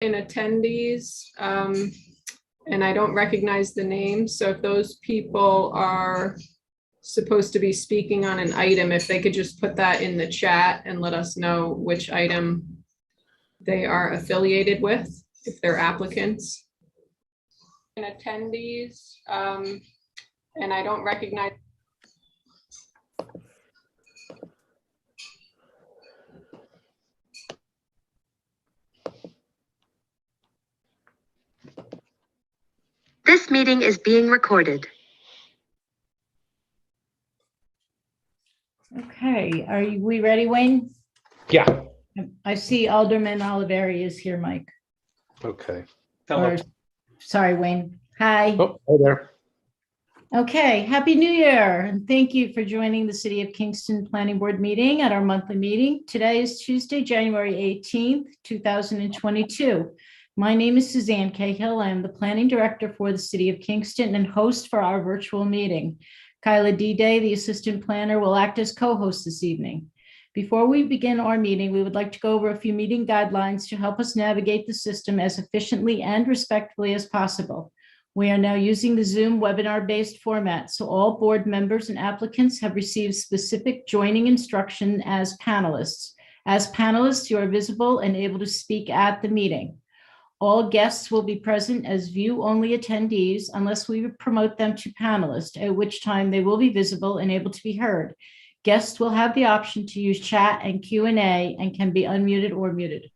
in attendees, and I don't recognize the names. So if those people are supposed to be speaking on an item, if they could just put that in the chat and let us know which item they are affiliated with, if they're applicants. In attendees, and I don't recognize. This meeting is being recorded. Okay, we ready, Wayne? Yeah. I see Alderman Oliveri is here, Mike. Okay. Or, sorry, Wayne. Hi. Oh, hi there. Okay, Happy New Year, and thank you for joining the City of Kingston Planning Board meeting at our monthly meeting. Today is Tuesday, January 18th, 2022. My name is Suzanne Cahill. I am the Planning Director for the City of Kingston and host for our virtual meeting. Kyla D-Day, the Assistant Planner, will act as co-host this evening. Before we begin our meeting, we would like to go over a few meeting guidelines to help us navigate the system as efficiently and respectfully as possible. We are now using the Zoom webinar-based format, so all board members and applicants have received specific joining instruction as panelists. As panelists, you are visible and able to speak at the meeting. All guests will be present as view-only attendees unless we promote them to panelists, at which time they will be visible and able to be heard. Guests will have the option to use chat and Q&A and can be unmuted or muted.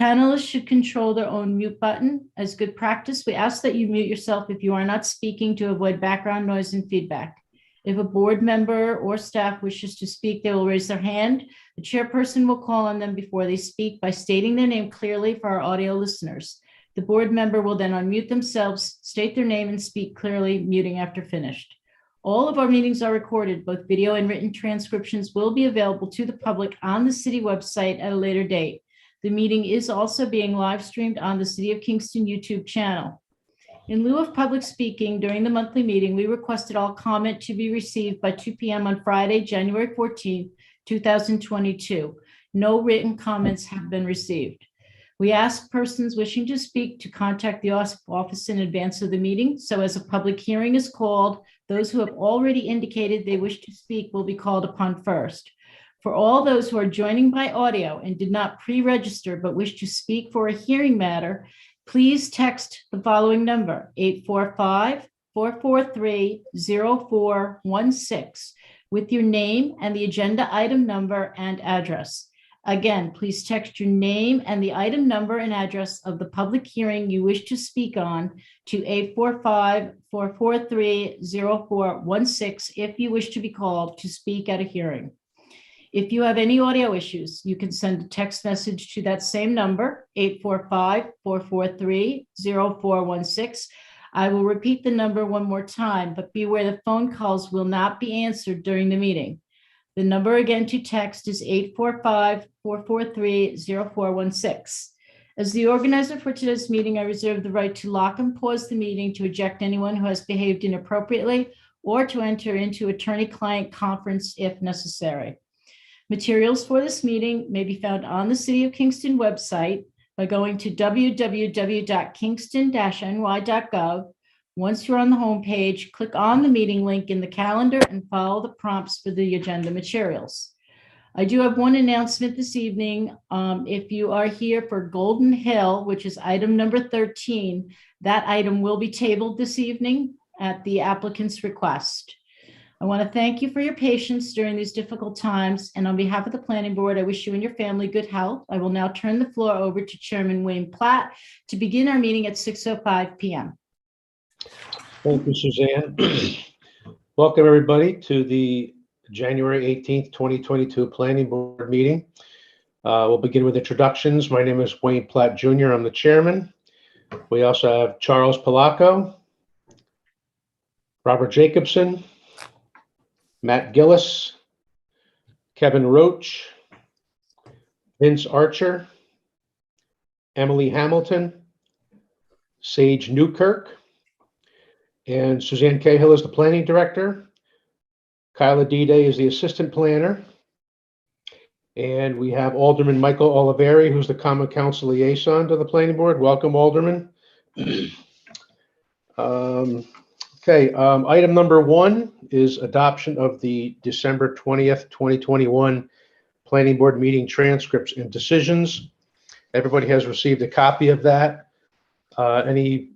Panelists should control their own mute button. As good practice, we ask that you mute yourself if you are not speaking to avoid background noise and feedback. If a board member or staff wishes to speak, they will raise their hand. The chairperson will call on them before they speak by stating their name clearly for our audio listeners. The board member will then unmute themselves, state their name, and speak clearly, muting after finished. All of our meetings are recorded. Both video and written transcriptions will be available to the public on the city website at a later date. The meeting is also being live streamed on the City of Kingston YouTube channel. In lieu of public speaking during the monthly meeting, we requested all comment to be received by 2 p.m. on Friday, January 14th, 2022. No written comments have been received. We ask persons wishing to speak to contact the office in advance of the meeting. So as a public hearing is called, those who have already indicated they wish to speak will be called upon first. For all those who are joining by audio and did not pre-register but wish to speak for a hearing matter, please text the following number, 845-443-0416, with your name and the agenda item number and address. Again, please text your name and the item number and address of the public hearing you wish to speak on to 845-443-0416 if you wish to be called to speak at a hearing. If you have any audio issues, you can send a text message to that same number, 845-443-0416. I will repeat the number one more time, but be aware the phone calls will not be answered during the meeting. The number again to text is 845-443-0416. As the organizer for today's meeting, I reserve the right to lock and pause the meeting to eject anyone who has behaved inappropriately or to enter into attorney-client conference if necessary. Materials for this meeting may be found on the City of Kingston website by going to www.kingston-ny.gov. Once you're on the homepage, click on the meeting link in the calendar and follow the prompts for the agenda materials. I do have one announcement this evening. If you are here for Golden Hill, which is item number 13, that item will be tabled this evening at the applicant's request. I want to thank you for your patience during these difficult times. And on behalf of the planning board, I wish you and your family good health. I will now turn the floor over to Chairman Wayne Platt to begin our meeting at 6:05 p.m. Thank you, Suzanne. Welcome, everybody, to the January 18th, 2022 Planning Board meeting. We'll begin with introductions. My name is Wayne Platt, Jr. I'm the chairman. We also have Charles Palaco, Robert Jacobson, Matt Gillis, Kevin Roach, Vince Archer, Emily Hamilton, Sage Newkirk, and Suzanne Cahill is the planning director. Kyla D-Day is the assistant planner. And we have Alderman Michael Oliveri, who's the Common Council Liaison to the Planning Board. Welcome, Alderman. Item number 1 is adoption of the December 20th, 2021 Planning Board meeting transcripts and decisions. Everybody has received a copy of that. Any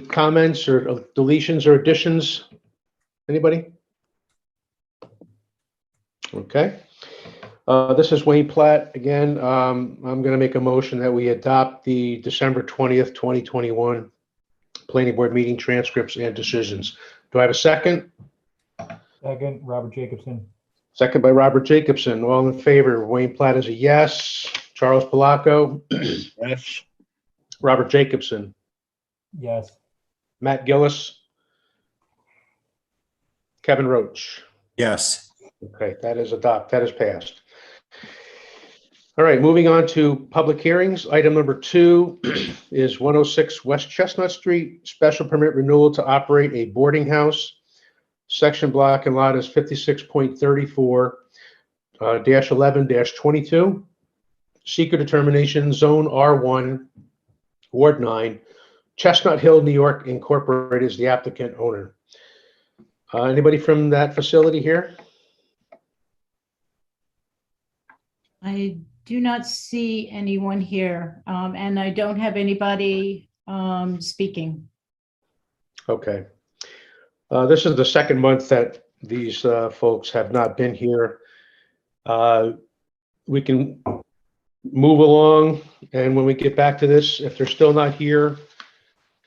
comments or deletions or additions? Anybody? Okay. This is Wayne Platt again. I'm going to make a motion that we adopt the December 20th, 2021 Planning Board meeting transcripts and decisions. Do I have a second? Second, Robert Jacobson. Second by Robert Jacobson. All in favor? Wayne Platt is a yes. Charles Palaco? Yes. Robert Jacobson? Yes. Matt Gillis? Kevin Roach? Yes. Okay, that is passed. All right, moving on to public hearings. Item number 2 is 106 West Chestnut Street, special permit renewal to operate a boarding house. Section block and lot is 56.34-11-22. Seeker determination, zone R1, Ward 9, Chestnut Hill, New York Incorporated is the applicant owner. Anybody from that facility here? I do not see anyone here, and I don't have anybody speaking. Okay. This is the second month that these folks have not been here. We can move along, and when we get back to this, if they're still not here,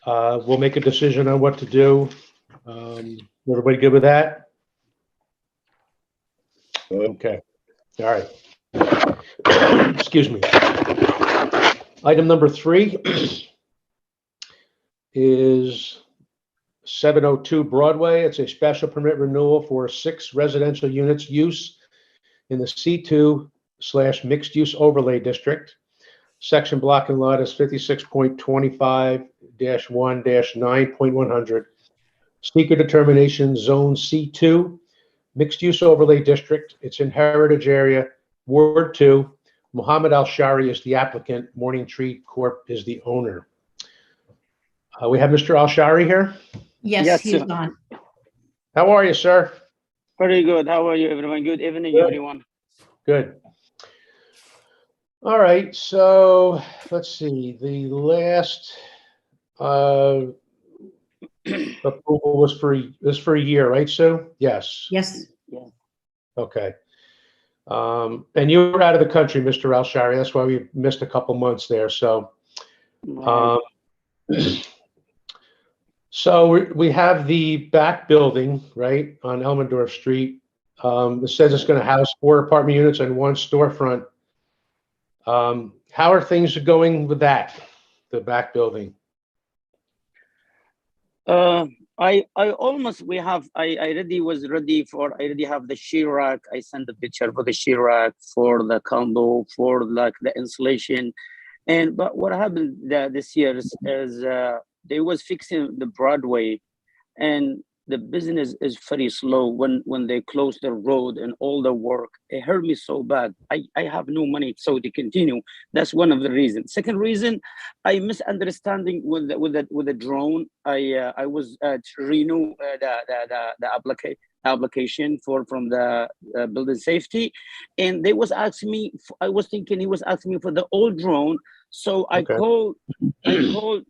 we'll make a decision on what to do. Everybody good with that? Okay. All right. Excuse me. Item number 3 is 702 Broadway. It's a special permit renewal for 6 residential units use in the C2/mixed use overlay district. Section block and lot is 56.25-1-9.100. Seeker determination, zone C2, mixed use overlay district. It's in Heritage Area, Ward 2. Muhammad Al-Shari is the applicant. Morning Tree Corp is the owner. We have Mr. Al-Shari here. Yes, he's on. How are you, sir? Very good. How are you, everyone? Good evening, Good. everyone. Good. All right, so let's see. The last approval was for a year, right, Sue? Yes. Yes. Okay. And you were out of the country, Mr. Al-Shari. That's why we missed a couple months there. So, we have the back building, right, on Elmendorf Street. It says it's going to house 4 apartment units and 1 storefront. How are things going with that, the back building? I almost I already have the sheet-rock. I sent the picture for the sheet-rock, for the condo, for like the insulation. But what happened this year is they was fixing the Broadway, and the business is very slow when they close the road and all the work. It hurt me so bad. I have no money so to continue. That's one of the reasons. Second reason, I misunderstanding with the drone. I was to renew the application from the building safety, and they was asking me. I was thinking he was asking me for the old drone. So I called the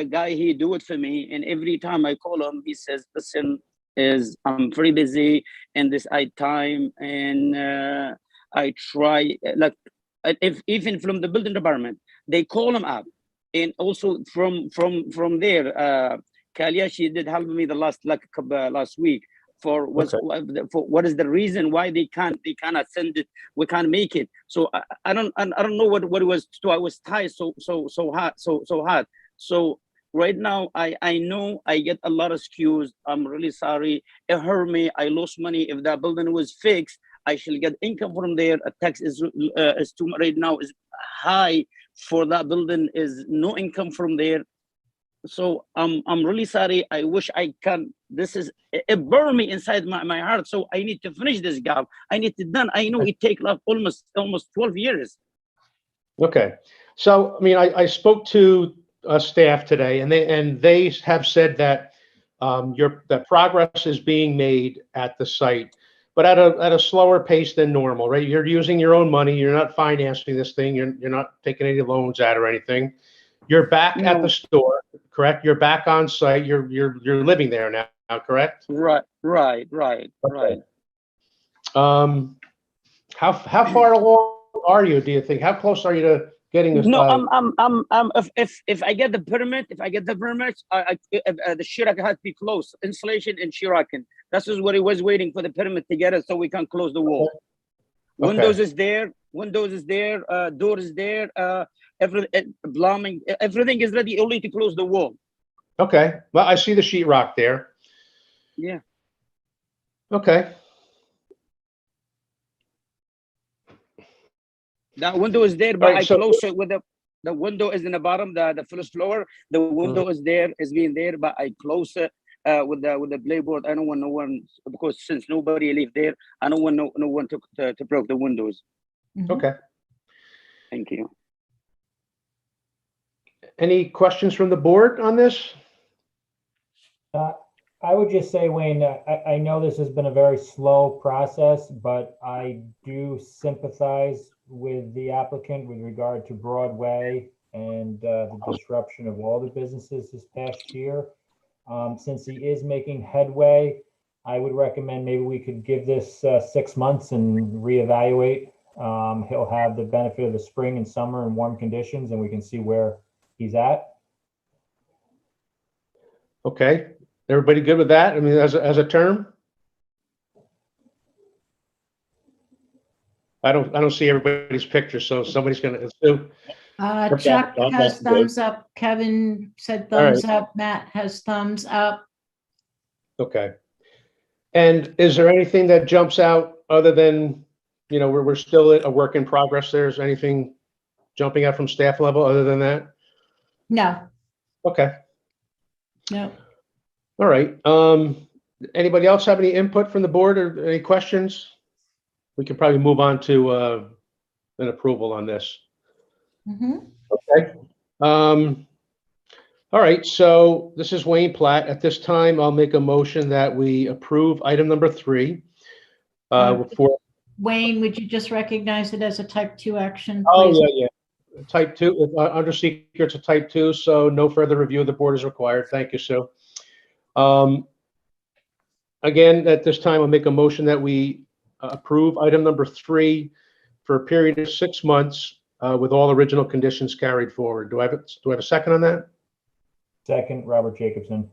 guy. He do it for me, and every time I call him, he says, "Listen, I'm very busy and this time, and I try like even from the building department, they call him up, and also from there, Kalia, she did help me the last week for what is the reason why they cannot send it, we can't make it. So I don't know what it was. So I was tired so hard. So right now I know I get a lot of excuse. I'm really sorry. It hurt me. I lost money. If that building was fixed, I shall get income from there. A tax is too right now is high for that building. Is no income from there. So I'm really sorry. I wish I can. This is it burned me inside my heart. So I need to finish this job. I need to done. I know it take like almost 12 years. Okay. So, I mean, I spoke to staff today, and they have said that that progress is being made at the site, but at a slower pace than normal, right? You're using your own money. You're not financing this thing. You're not taking any loans out or anything. You're back at the store, correct? You're back on site. You're living there now, correct? Right. How far along are you, do you think? How close are you to getting this? No, I'm if I get the permit, the Shirak had to be closed, installation in Shirakan. That's just what he was waiting for the permit to get it so we can close the wall. Okay. Windows is there, door is there, plumbing, everything is ready only to close the wall. Okay. Well, I see the sheetrock there. Yeah. Okay. That window is there, but Right, I so- close it with the window is in the bottom, the first floor. The window is there, is being there, but I close it with the playboard. I don't want no one, because since nobody live there, I don't want no one to break the windows. Okay. Thank you. Any questions from the board on this? I would just say, Wayne, I know this has been a very slow process, but I do sympathize with the applicant with regard to Broadway and the disruption of all the businesses this past year. Since he is making headway, I would recommend maybe we could give this 6 months and reevaluate. He'll have the benefit of the spring and summer and warm conditions, and we can see where he's at. Okay. Everybody good with that? I mean, as a term? I don't see everybody's picture, so somebody's gonna assume. Chuck I'm has good. thumbs up. Kevin said All right. thumbs up. Matt has thumbs up. Okay. And is there anything that jumps out other than, we're still a work in progress there? Is anything jumping out from staff level other than that? No, Okay. no. All right. Anybody else have any input from the board or any questions? We can probably move on to an approval on this. Mhm. Okay. All right. So this is Wayne Platt. At this time, I'll make a motion that we approve item number 3. For Wayne, would you just recognize it as a type 2 action, oh please? yeah. Type 2 under secret, it's a type 2, so no further review of the board is required. Thank you, Sue. Again, at this time, I'll make a motion that we approve item number 3 for a period of 6 months with all original conditions carried forward. Do I have a second on that? Second, Robert Jacobson.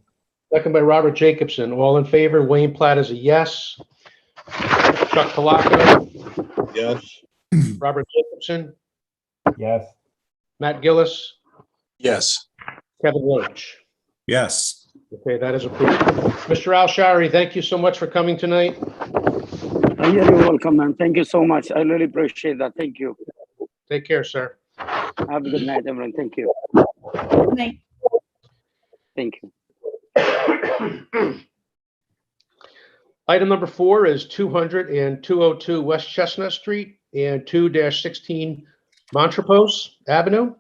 Second by Robert Jacobson. All in favor? Wayne Platt is a yes. Chuck Palaka, Yes. Robert Jacobson, Yes. Matt Gillis, Yes. Kevin Roach. Yes. Okay, that is approved. Mr. Al-Shari, thank you so much for coming tonight. You're welcome, man. Thank you so much. I really appreciate that. Thank you. Take care, sir. Have a good night, everyone. Thank you. Good night. Thank you. Item number 4 is 200 and 202 West Chestnut Street and 2-16 Montrepose Avenue.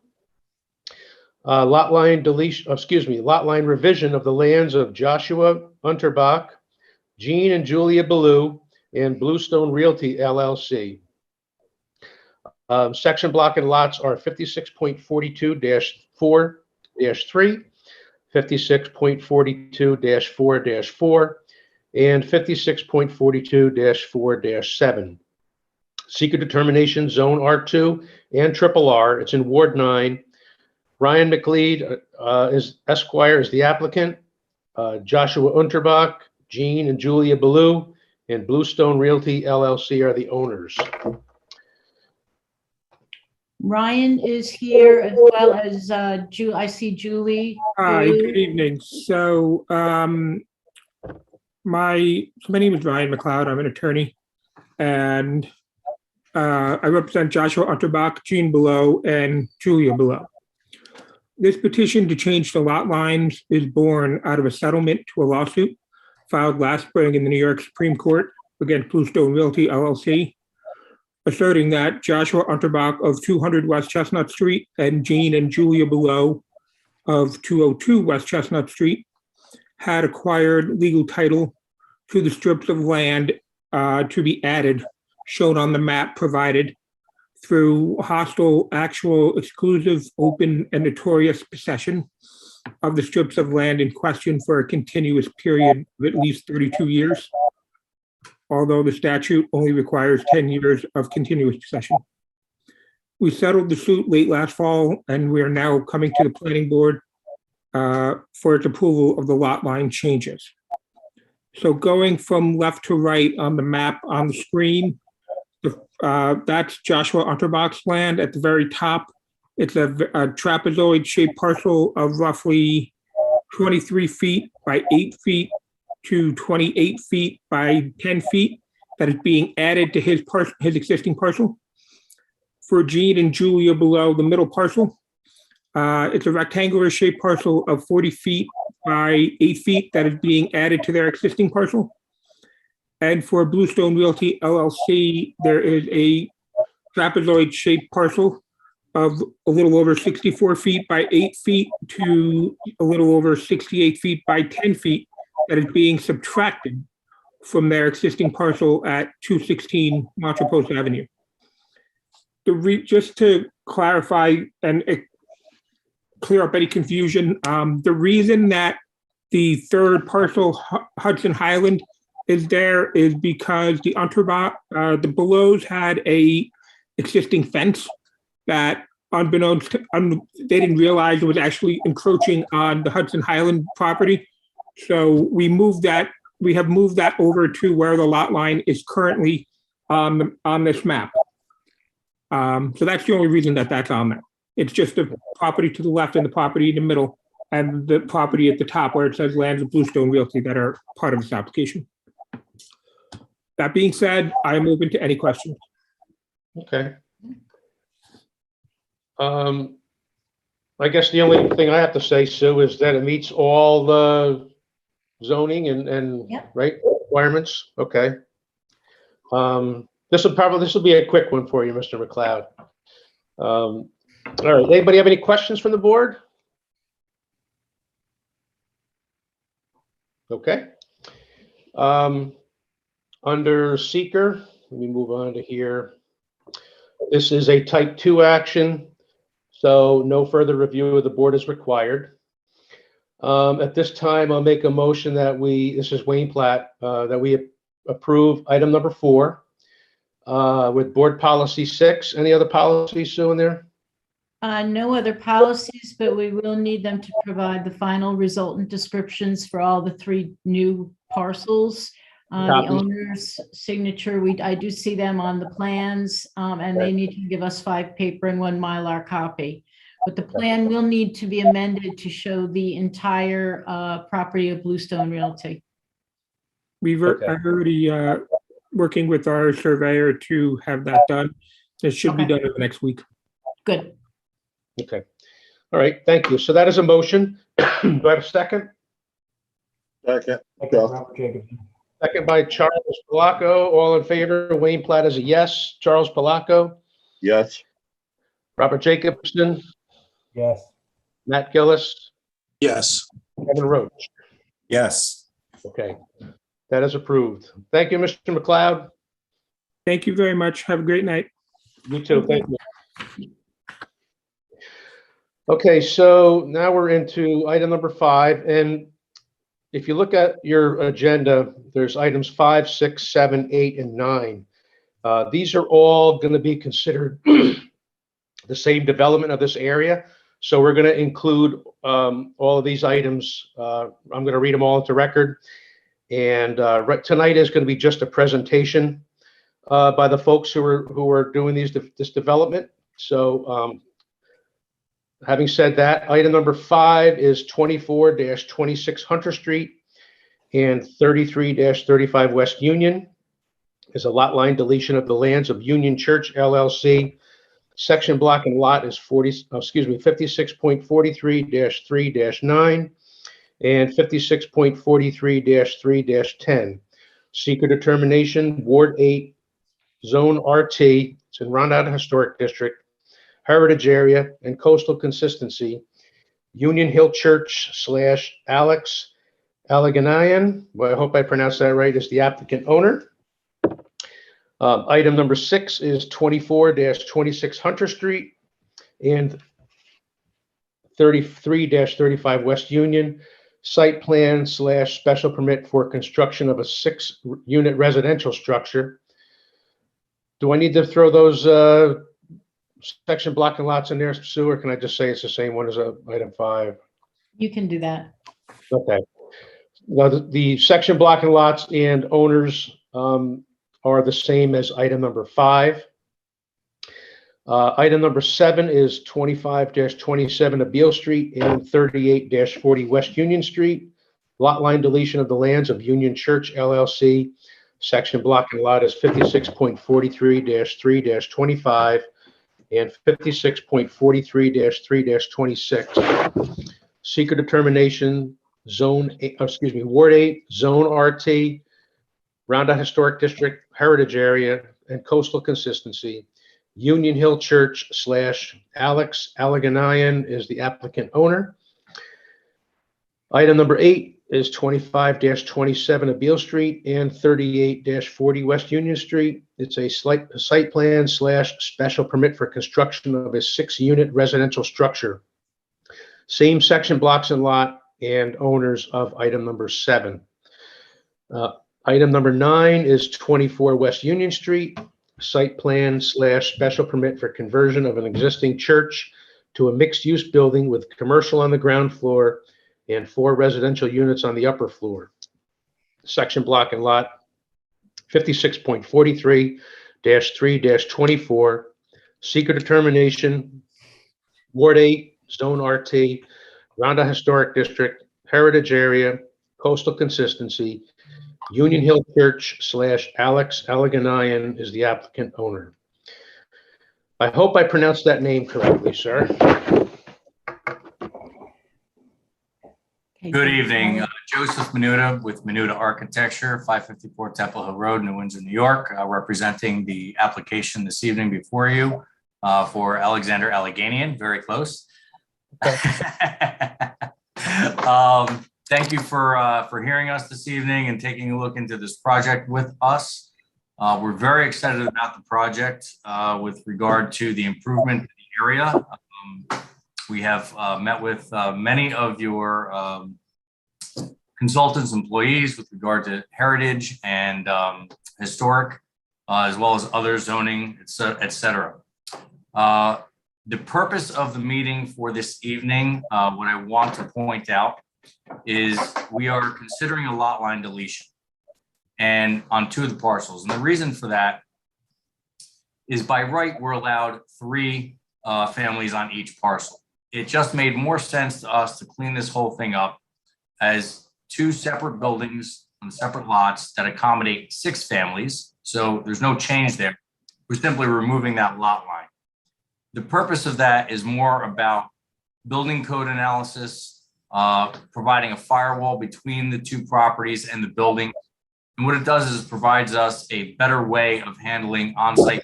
Lot line revision of the lands of Joshua Unterbach, Jean and Julia Ballou, and Bluestone Realty LLC. Section block and lots are 56.42-4-3, 56.42-4-4, and 56.42-4-7. Seeker determination zone R2 and RRR. It's in Ward 9. Ryan McLeod is Esquire is the applicant. Joshua Unterbach, Jean and Julia Ballou, and Bluestone Realty LLC are the owners. Ryan is here as well as I see Julie. Hi, Blue. good evening. So my name is Ryan McLeod. I'm an attorney, and I represent Joshua Unterbach, Jean Below, and Julia Below. This petition to change the lot lines is born out of a settlement to a lawsuit filed last spring in the New York Supreme Court against Bluestone Realty LLC, asserting that Joshua Unterbach of 200 West Chestnut Street and Jean and Julia Below of 202 West Chestnut Street had acquired legal title to the strips of land to be added, shown on the map provided, through hostile, actual, exclusive, open, and notorious possession of the strips of land in question for a continuous period of at least 32 years, although the statute only requires 10 years of continuous possession. We settled the suit late last fall, and we are now coming to the planning board for its approval of the lot line changes. So going from left to right on the map on the screen, that's Joshua Unterbach's land at the very top. It's a trapezoid-shaped parcel of roughly 23 feet by 8 feet to 28 feet by 10 feet that is being added to his existing parcel. For Jean and Julia Below, the middle parcel, it's a rectangular-shaped parcel of 40 feet by 8 feet that is being added to their existing parcel. And for Bluestone Realty LLC, there is a trapezoid-shaped parcel of a little over 64 feet by 8 feet to a little over 68 feet by 10 feet that is being subtracted from their existing parcel at 216 Montrose Post Avenue. Just to clarify and clear up any confusion, the reason that the third parcel, Hudson Highland, is there is because the Unterbach, the Belows had a existing fence that unbeknownst to, they didn't realize it was actually encroaching on the Hudson Highland property. So we have moved that over to where the lot line is currently on this map. So that's the only reason that that's on there. It's just the property to the left and the property in the middle and the property at the top where it says lands of Bluestone Realty that are part of this application. That being said, I am open to any questions. Okay. I guess the only thing I have to say, Sue, is that it meets all the zoning and Yep. right requirements. Okay. This will be a quick one for you, Mr. McLeod. All right. Anybody have any questions from the board? Okay. Under seeker, let me move on to here. This is a type 2 action, so no further review of the board is required. At this time, I'll make a motion that this is Wayne Platt, that we approve item number 4 with board policy 6. Any other policies, Sue, in there? No other policies, but we will need them to provide the final resultant descriptions for all the 3 new parcels. The Copies. owner's signature, I do see them on the plans, and they need to give us 5 paper and 1 Mylar copy. But the plan will need to be amended to show the entire property of Bluestone Realty. I'm Okay. already working with our surveyor to have that done. It should be Okay. done in the next week. Good. Okay. All right. Thank you. So that is a motion. Do I have a second? Second. Robert Jacobson. Second by Charles Palaco. All in favor? Wayne Platt is a yes. Charles Palaco, Yes. Robert Jacobson, Yes. Matt Gillis, Yes. Kevin Roach. Yes. Okay. That is approved. Thank you, Mr. McLeod. Thank you very much. Have a great night. You too. Thank you. Okay, so now we're into item number 5. And if you look at your agenda, there's items 5, 6, 7, 8, and 9. These are all going to be considered the same development of this area. So we're going to include all of these items. I'm going to read them all into record. And tonight is going to be just a presentation by the folks who are doing this development. So having said that, item number 5 is 24-26 Hunter Street and 33-35 West Union. Is a lot line deletion of the lands of Union Church LLC, Section block and lot is 56.43-3-9 and 56.43-3-10. Seeker determination, Ward 8, Zone RT, it's in Groundwater Historic District, Heritage Area, and Coastal Consistency. Union Hill Church / Alex Alleghenian, well, I hope I pronounced that right, is the applicant owner. Item number 6 is 24-26 Hunter Street and 33-35 West Union. Site plan / special permit for construction of a 6-unit residential structure. Do I need to throw those section block and lots in there, Sue, or can I just say it's the same one as item 5? You can do that. Okay. Now, the section block and lots and owners are the same as item number 5. Item number 7 is 25-27 Abeal Street and 38-40 West Union Street. Lot line deletion of the lands of Union Church LLC. Section block and lot is 56.43-3-25 and 56.43-3-26. Seeker determination, Ward 8, Zone RT, Groundwater Historic District, Heritage Area, and Coastal Consistency. Union Hill Church / Alex Alleghenian is the applicant owner. Item number 8 is 25-27 Abeal Street and 38-40 West Union Street. It's a site plan / special permit for construction of a 6-unit residential structure. Same section blocks and lot and owners of item number 7. Item number 9 is 24 West Union Street. Site plan / special permit for conversion of an existing church to a mixed-use building with commercial on the ground floor and 4 residential units on the upper floor. Section block and lot 56.43-3-24. Seeker determination, Ward 8, Zone RT, Groundwater Historic District, Heritage Area, Coastal Consistency. Union Hill Church / Alex Alleghenian is the applicant owner. I hope I pronounced that name correctly, sir. Okay, Good evening, Joseph Menuda with Menuda Architecture, 554 Temple Hill Road, New Windsor, New York, representing the application this evening before you for Alexander Alleghenian, very close. Thank you for hearing us this evening and taking a look into this project with us. We're very excited about the project with regard to the improvement in the area. We have met with many of your consultants, employees with regard to heritage and historic, as well as other zoning, et cetera. The purpose of the meeting for this evening, what I want to point out is we are considering a lot line deletion and on 2 of the parcels. And the reason for that is by right, we're allowed 3 families on each parcel. It just made more sense to us to clean this whole thing up as 2 separate buildings on separate lots that accommodate 6 families. So there's no change there. We're simply removing that lot line. The purpose of that is more about building code analysis, providing a firewall between the 2 properties and the building. And what it does is it provides us a better way of handling on-site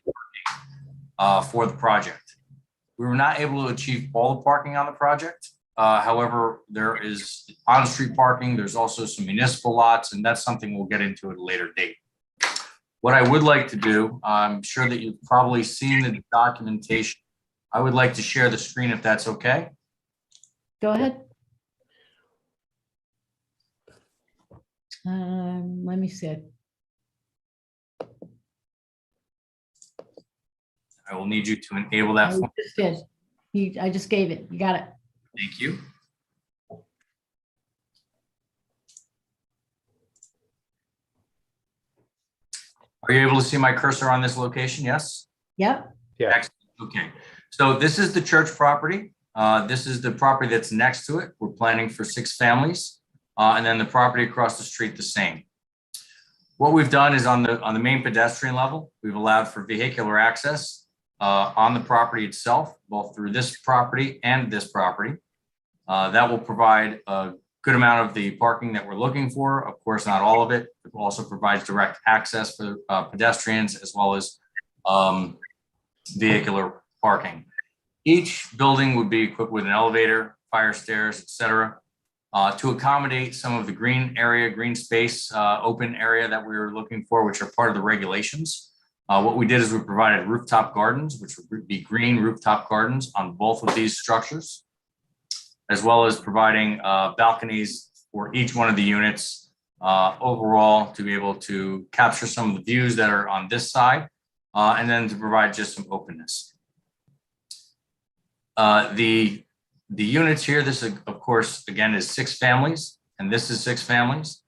parking for the project. We were not able to achieve all the parking on the project. However, there is on-street parking. There's also some municipal lots, and that's something we'll get into at a later date. What I would like to do, I'm sure that you've probably seen the documentation. I would like to share the screen if that's okay. Go ahead. Let me see. I will need you to enable that. I just did. I just gave it. You got it. Thank you. Are you able to see my cursor on this location? Yes? Yep. Yeah. Excellent. Okay. So this is the church property. This is the property that's next to it. We're planning for 6 families. And then the property across the street, the same. What we've done is on the main pedestrian level, we've allowed for vehicular access. on the property itself, both through this property and this property. That will provide a good amount of the parking that we're looking for. Of course, not all of it. It also provides direct access for pedestrians as well as vehicular parking. Each building would be equipped with an elevator, fire stairs, etc. To accommodate some of the green space, open area that we were looking for, which are part of the regulations. What we did is we provided rooftop gardens, which would be green rooftop gardens on both of these structures, as well as providing balconies for each one of the units overall to be able to capture some of the views that are on this side, and then to provide just some openness. The units here, this of course, again, is 6 families, and this is 6 families.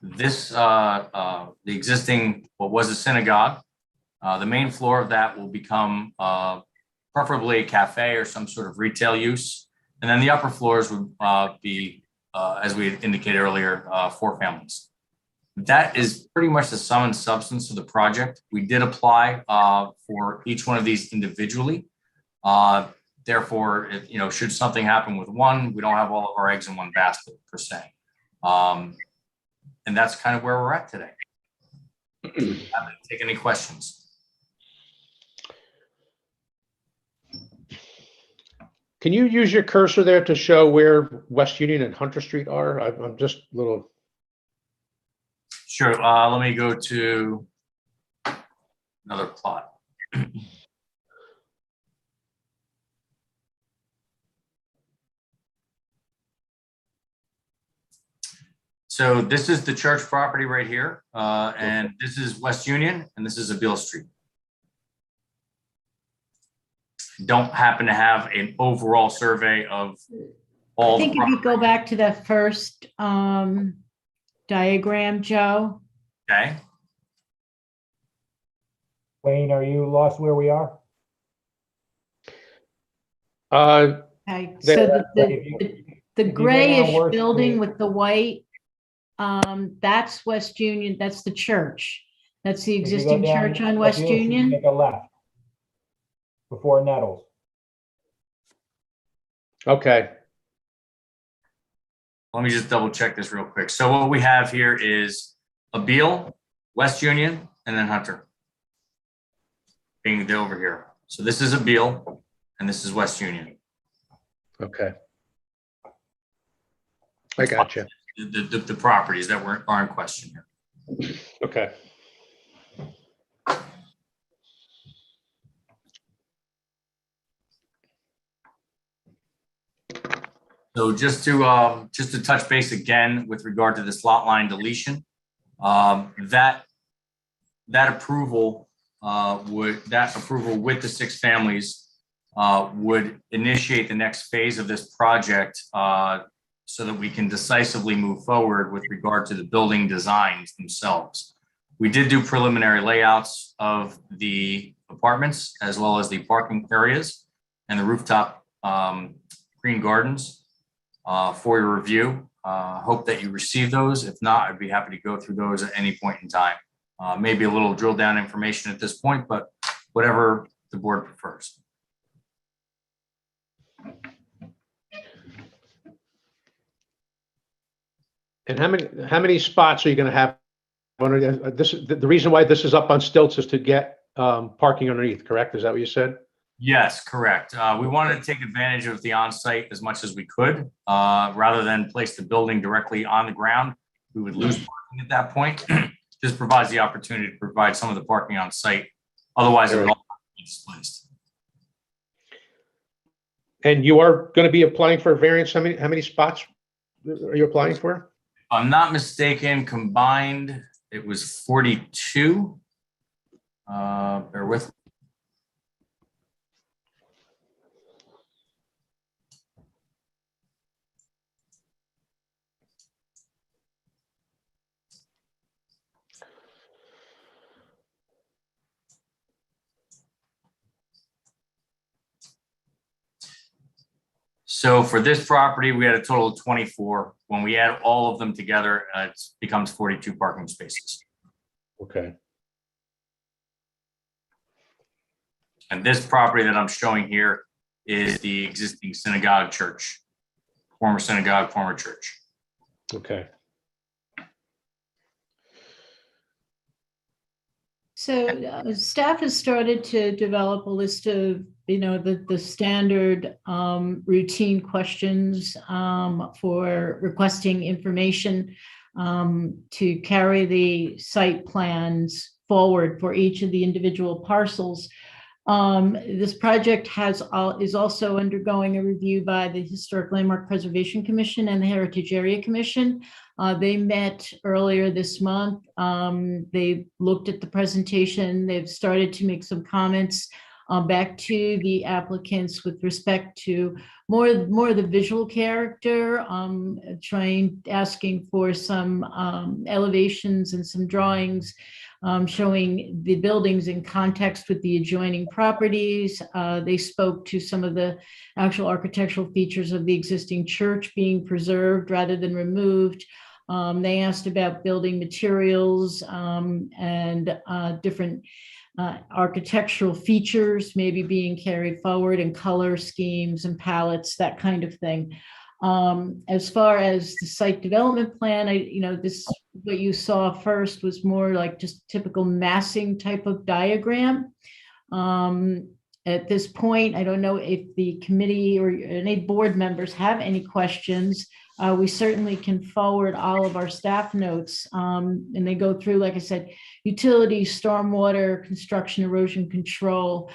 This, the existing, what was a synagogue, the main floor of that will become preferably a cafe or some sort of retail use. And then the upper floors would be, as we indicated earlier, 4 families. That is pretty much the sum and substance of the project. We did apply for each one of these individually. Therefore, if, should something happen with one, we don't have all of our eggs in one basket per se. And that's kind of where we're at today. Take any questions. Can you use your cursor there to show where West Union and Hunter Street are? I'm just a little. Sure. Let me go to another plot. So this is the church property right here, and this is West Union, and this is Abeel Street. Don't happen to have an overall survey of all. I think if you go back to that first diagram, Joe. Okay. Wayne, are you lost where we are? Okay, so the if you go grayish down Worth building Street- with the white, that's West Union, that's the church. That's the if you go existing down church on Abeel West Street, Union. Make a left before Nettles. Okay. Let me just double check this real quick. So what we have here is Abeel, West Union, and then Hunter being over here. So this is Abeel, and this is West Union. Okay. I got you. The properties that are in question here. Okay. So just to touch base again with regard to this lot line deletion, that approval with the 6 families would initiate the next phase of this project so that we can decisively move forward with regard to the building designs themselves. We did do preliminary layouts of the apartments as well as the parking areas and the rooftop green gardens for your review. Hope that you receive those. If not, I'd be happy to go through those at any point in time. Maybe a little drill down information at this point, but whatever the board prefers. And how many spots are you going to have? The reason why this is up on stilts is to get parking underneath, correct? Is that what you said? Yes, correct. We wanted to take advantage of the on-site as much as we could, rather than place the building directly on the ground. We would lose parking at that point. This provides the opportunity to provide some of the parking on site. Otherwise, it would all be displaced. And you are going to be applying for a variance. How many spots are you applying for? If I'm not mistaken, combined, it was 42. Bear with me. So for this property, we had a total of 24. When we add all of them together, it becomes 42 parking spaces. Okay. And this property that I'm showing here is the existing synagogue church, former synagogue, former church. Okay. So staff has started to develop a list of, the standard routine questions for requesting information to carry the site plans forward for each of the individual parcels. This project is also undergoing a review by the Historic Landmark Preservation Commission and the Heritage Area Commission. They met earlier this month. They looked at the presentation. They've started to make some comments back to the applicants with respect to more of the visual character, asking for some elevations and some drawings showing the buildings in context with the adjoining properties. They spoke to some of the actual architectural features of the existing church being preserved rather than removed. They asked about building materials and different architectural features maybe being carried forward, and color schemes and palettes, that kind of thing. As far as the site development plan, what you saw first was more like just typical massing type of diagram. At this point, I don't know if the committee or any board members have any questions. We certainly can forward all of our staff notes, and they go through, like I said, utilities, stormwater, construction, erosion control.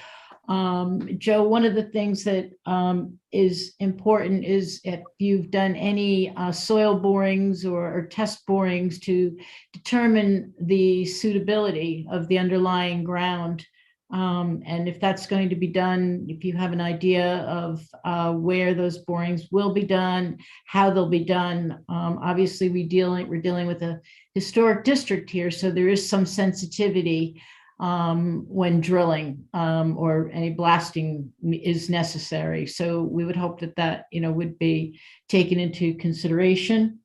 Joe, one of the things that is important is if you've done any soil borings or test borings to determine the suitability of the underlying ground. And if that's going to be done, if you have an idea of where those borings will be done, how they'll be done. Obviously, we're dealing with a historic district here, so there is some sensitivity when drilling or any blasting is necessary. So we would hope that would be taken into consideration.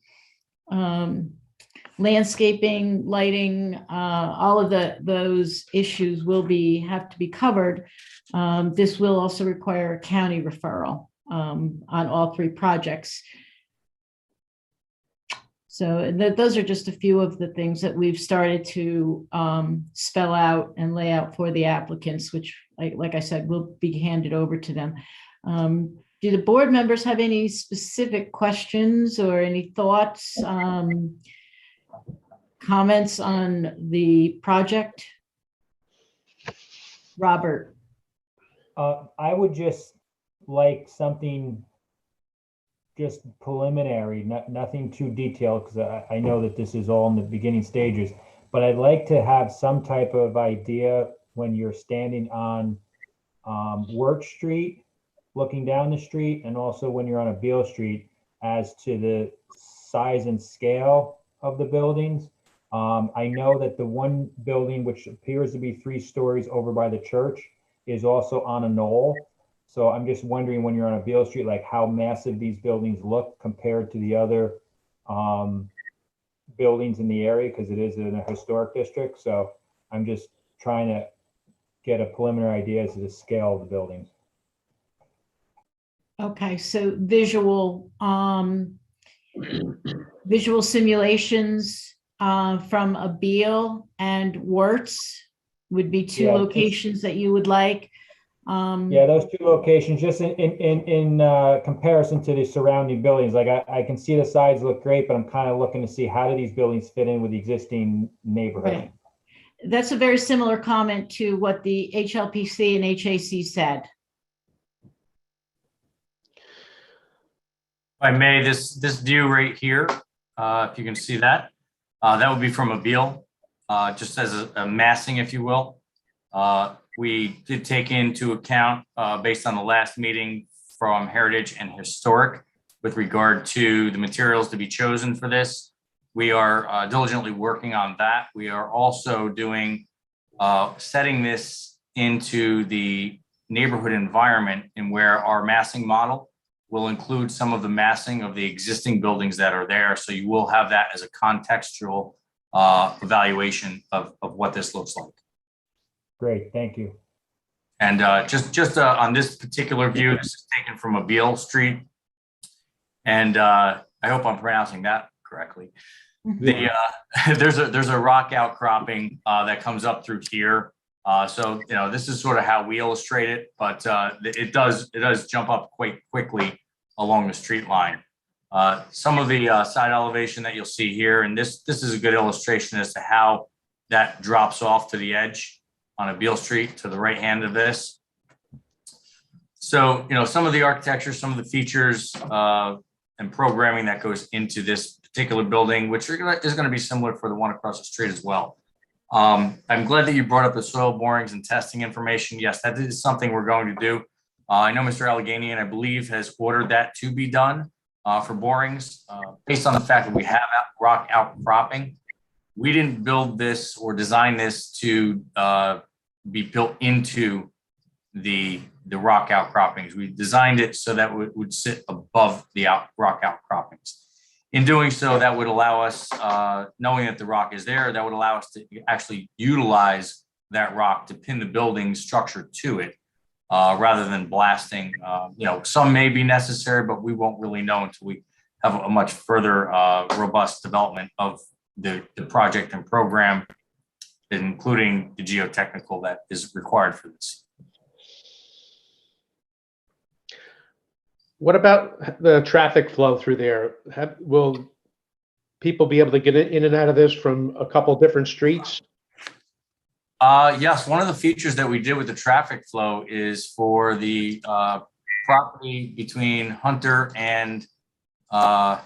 Landscaping, lighting, all of those issues will have to be covered. This will also require a county referral on all three projects. So those are just a few of the things that we've started to spell out and lay out for the applicants, which, like I said, will be handed over to them. Do the board members have any specific questions or any thoughts, comments on the project? Robert? I would just like something just preliminary, nothing too detailed, because I know that this is all in the beginning stages, but I'd like to have some type of idea when you're standing on Wirt Street, looking down the street, and also when you're on a Beale Street, as to the size and scale of the buildings. I know that the one building, which appears to be 3 stories over by the church, is also on a knoll. So I'm just wondering, when you're on a Beale Street, like how massive these buildings look compared to the other buildings in the area, because it is in a historic district. So I'm just trying to get a preliminary idea as to the scale of the buildings. Okay, so visual simulations from a Beale and Wirtz would be 2 locations that you would like. Yeah, those 2 locations, just in comparison to the surrounding buildings. Like I can see the sides look great, but I'm kind of looking to see how do these buildings fit in with the existing neighborhood. Right. That's a very similar comment to what the HLPC and HAC said. If I may, this view right here, if you can see that, that would be from a Beale, just as a massing, if you will. We did take into account, based on the last meeting from Heritage and Historic, with regard to the materials to be chosen for this. We are diligently working on that. We are also doing, setting this into the neighborhood environment, in where our massing model will include some of the massing of the existing buildings that are there. So you will have that as a contextual evaluation of what this looks like. Great, thank you. And just on this particular view, this is taken from Abeil Street. And I hope I'm pronouncing that correctly. The there's a rock outcropping that comes up through here. So this is sort of how we illustrate it, but it does jump up quite quickly along the street line. Some of the side elevation that you'll see here, and this is a good illustration as to how that drops off to the edge on Abeil Street to the right hand of this. So some of the architecture, some of the features and programming that goes into this particular building, which is going to be similar for the one across the street as well. I'm glad that you brought up the soil borings and testing information. Yes, that is something we're going to do. I know Mr. Allegheny, I believe, has ordered that to be done for borings based on the fact that we have rock outcropping. We didn't build this or design this to be built into the rock outcroppings. We designed it so that it would sit above the rock outcroppings. In doing so, that would allow us, knowing that the rock is there, that would allow us to actually utilize that rock to pin the building structure to it, rather than blasting. Some may be necessary, but we won't really know until we have a much further robust development of the project and program, including the geotechnical that is required for this. What about the traffic flow through there? Will people be able to get in and out of this from a couple different streets? Yes, one of the features that we did with the traffic flow is for the property between Hunter and, let's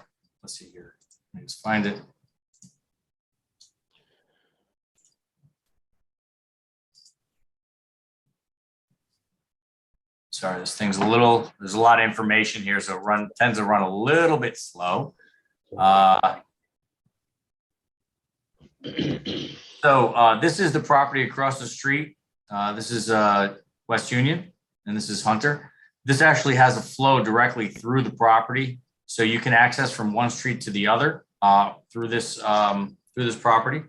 see here, let me just find it. Sorry, this thing's there's a lot of information here, so it tends to run a little bit slow. So this is the property across the street. This is West Union, and this is Hunter. This actually has a flow directly through the property, so you can access from one street to the other through this property.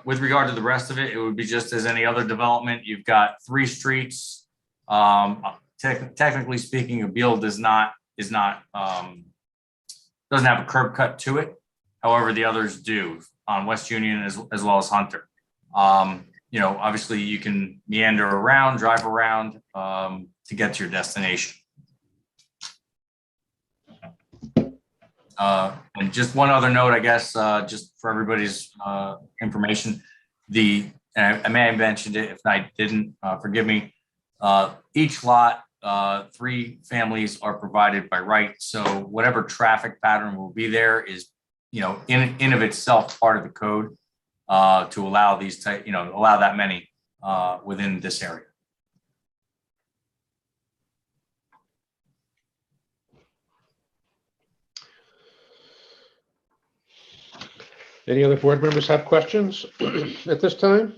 With regard to the rest of it, it would be just as any other development. You've got 3 streets. Technically speaking, Abeil doesn't have a curb cut to it. However, the others do on West Union as well as Hunter. Obviously you can meander around, drive around to get to your destination. And just one other note, I guess, just for everybody's information, I may have mentioned it. If I didn't, forgive me. Each lot, 3 families are provided by right. So whatever traffic pattern will be there is, in of itself part of the code to allow these allow that many within this area. Any other board members have questions at this time?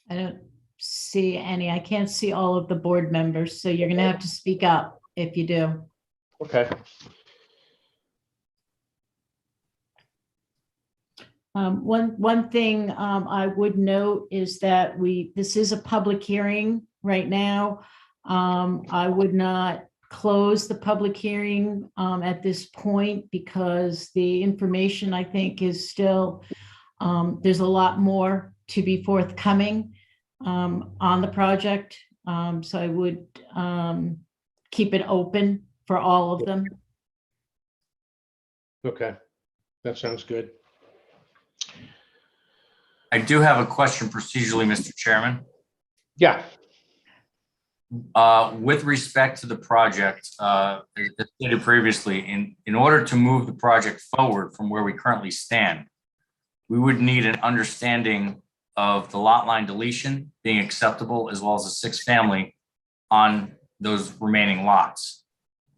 I don't see any. I can't see all of the board members, so you're going to have to speak up if you do. Okay. One thing I would note is that this is a public hearing right now. I would not close the public hearing at this point because the information, I think, is still, there's a lot more to be forthcoming on the project. So I would keep it open for all of them. Okay, that sounds good. I do have a question procedurally, Mr. Chairman. Yeah. With respect to the project, as stated previously, in order to move the project forward from where we currently stand, we would need an understanding of the lot line deletion being acceptable, as well as a 6 family on those remaining lots.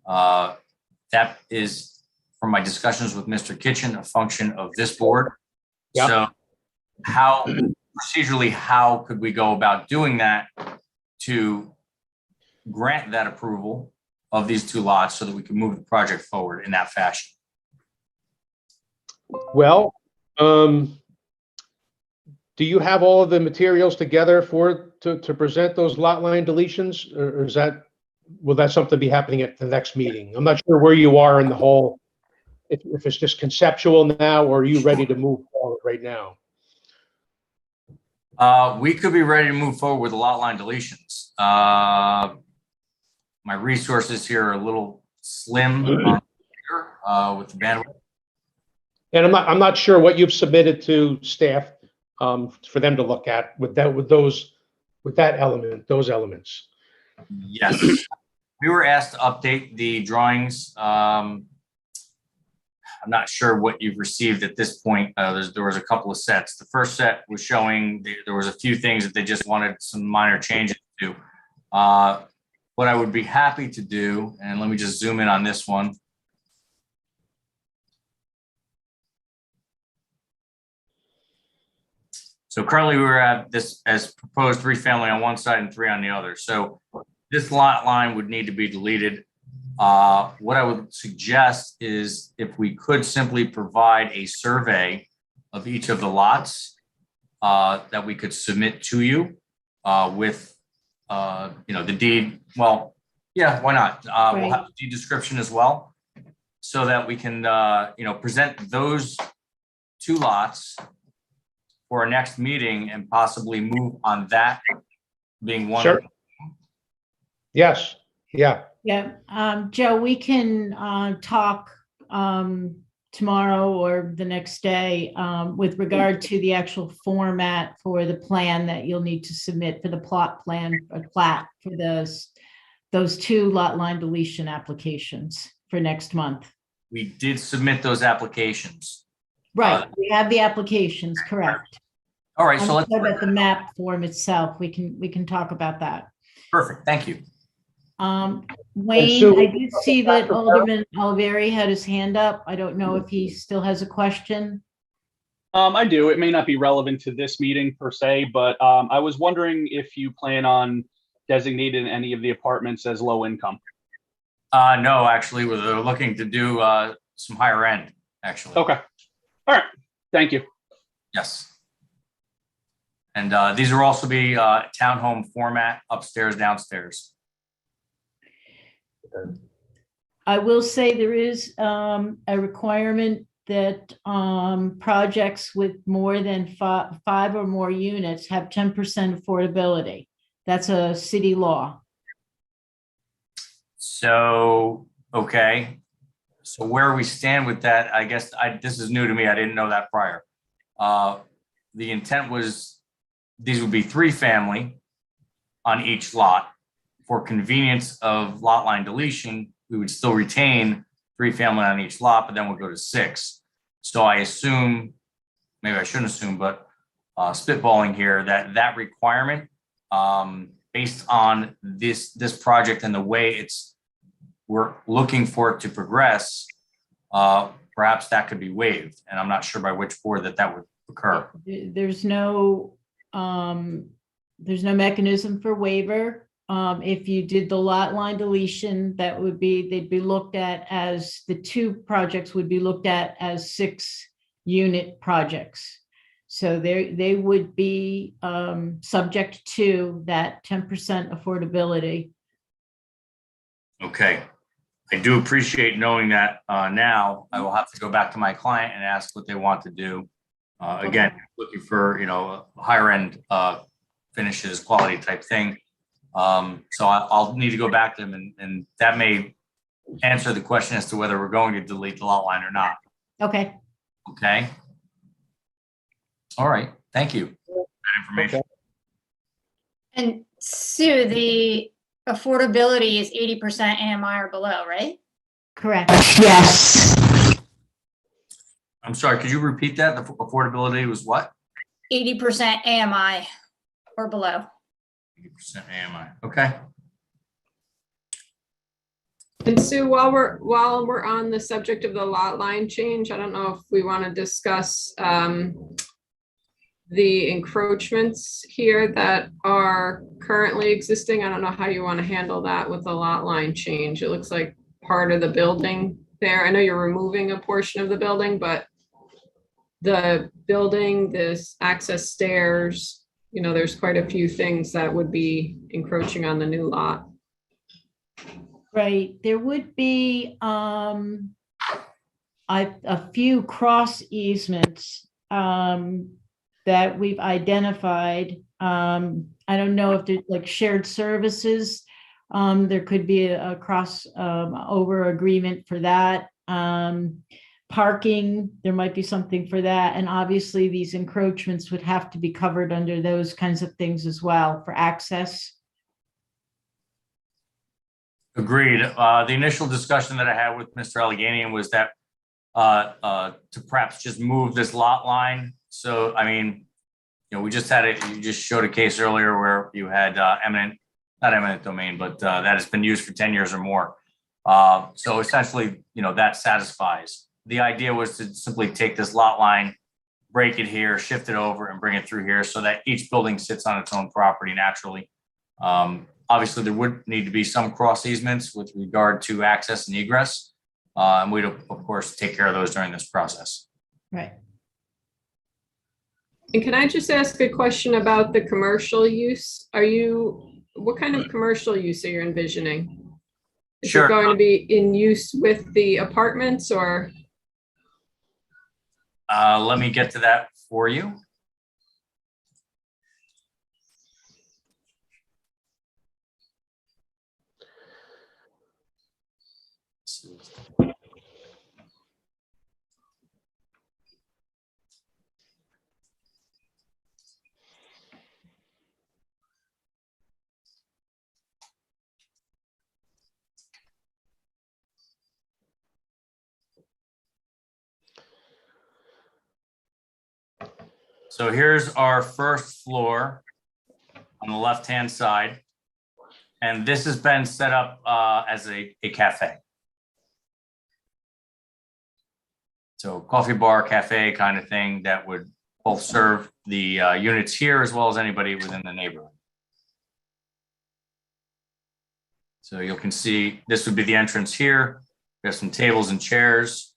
That is, from my discussions with Mr. Kitchen, a function of this board. Yep. So procedurally, how could we go about doing that to grant that approval of these 2 lots so that we can move the project forward in that fashion? Well, Do you have all of the materials together to present those lot line deletions, or is that, will that something be happening at the next meeting? I'm not sure where you are in the whole, if it's just conceptual now, or are you ready to move forward right now? We could be ready to move forward with the lot line deletions. My resources here are a little slim on here, with the bandwidth. And I'm not sure what you've submitted to staff for them to look at with those elements. Yes, we were asked to update the drawings. I'm not sure what you've received at this point. There was a couple of sets. The first set was showing there was a few things that they just wanted some minor changes to. What I would be happy to do, and let me just zoom in on this one. So currently we're at this as proposed 3-family on one side and 3 on the other. So this lot line would need to be deleted. What I would suggest is if we could simply provide a survey of each of the lots that we could submit to you with, the deed. Well, yeah, why not? We'll have the deed description as well, so that we can, present those 2 lots for our next meeting and possibly move on that being one. Sure. Yes. Yeah. Yeah, Joe, we can talk tomorrow or the next day with regard to the actual format for the plan that you'll need to submit for the plot plan or plat for those 2 lot line deletion applications for next month. We did submit those applications. Right, we have the applications, correct. All right, so let's. About the map form itself, we can talk about that. Perfect, thank you. Wayne, so- I did see that Alderman Oliveri had his hand up. I don't know if he still has a question. I do. It may not be relevant to this meeting per se, but I was wondering if you plan on designating any of the apartments as low income. No, actually, we're looking to do some higher end, actually. Okay. All right. Thank you. Yes. And these will also be townhome format, upstairs, downstairs. I will say there is a requirement that projects with more than 5 or more units have 10% affordability. That's a city law. So, okay. So where we stand with that, I guess this is new to me. I didn't know that prior. The intent was these would be 3-family on each lot. For convenience of lot line deletion, we would still retain 3-family on each lot, but then we'll go to 6. So I assume, maybe I shouldn't assume, but spitballing here, that requirement, based on this project and the way we're looking for it to progress, perhaps that could be waived. And I'm not sure by which board that would occur. There's no mechanism for waiver. If you did the lot line deletion, they'd be looked at as, the 2 projects would be looked at as 6-unit projects. So they would be subject to that 10% affordability. Okay. I do appreciate knowing that now. I will have to go back to my client and ask what they want to do. Again, looking for, higher end finishes, quality type thing. So I'll need to go back to them and that may answer the question as to whether we're going to delete the lot line or not. Okay. Okay. All right. Thank you for that information. Okay. And Sue, the affordability is 80% AMI or below, right? Correct. Yes. I'm sorry, could you repeat that? The affordability was what? 80% AMI or below. 80% AMI. Okay. And Sue, while we're on the subject of the lot line change, I don't know if we want to discuss the encroachments here that are currently existing. I don't know how you want to handle that with the lot line change. It looks like part of the building there. I know you're removing a portion of the building, but the building, this access stairs, there's quite a few things that would be encroaching on the new lot. Right, there would be a few cross easements that we've identified. I don't know if there's like shared services. There could be a cross over agreement for that. Parking, there might be something for that. And obviously these encroachments would have to be covered under those kinds of things as well for access. Agreed. The initial discussion that I had with Mr. Allegheny was that to perhaps just move this lot line. So, I mean, we just had it, you just showed a case earlier where you had not eminent domain, but that has been used for 10 years or more. So essentially, that satisfies. The idea was to simply take this lot line, break it here, shift it over and bring it through here so that each building sits on its own property naturally. Obviously, there would need to be some cross easements with regard to access and egress. And we'd, of course, take care of those during this process. Right. And can I just ask a question about the commercial use? What kind of commercial use are you envisioning? Is Sure. it going to be in use with the apartments or? Let me get to that for you. So here's our first floor on the left-hand side. And this has been set up as a cafe. So coffee bar, cafe kind of thing that would both serve the units here as well as anybody within the neighborhood. So you can see this would be the entrance here. We have some tables and chairs.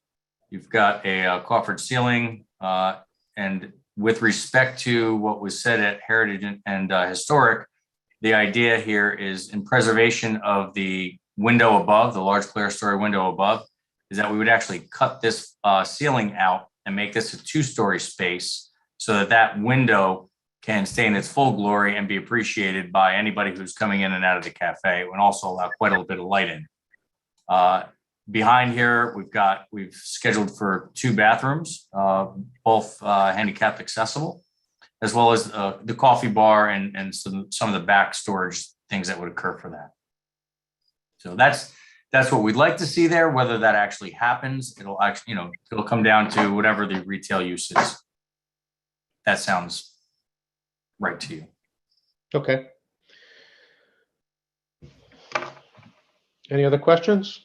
You've got a coffered ceiling. And with respect to what was said at Heritage and Historic, the idea here is in preservation of the window above, the large clerestory window above, is that we would actually cut this ceiling out and make this a 2-story space so that that window can stay in its full glory and be appreciated by anybody who's coming in and out of the cafe. It would also allow quite a little bit of light in. Behind here, we've scheduled for 2 bathrooms, both handicap accessible, as well as the coffee bar and some of the back storage things that would occur for that. So that's what we'd like to see there. Whether that actually happens, it'll actually, it'll come down to whatever the retail use is. That sounds right to you. Okay. Any other questions?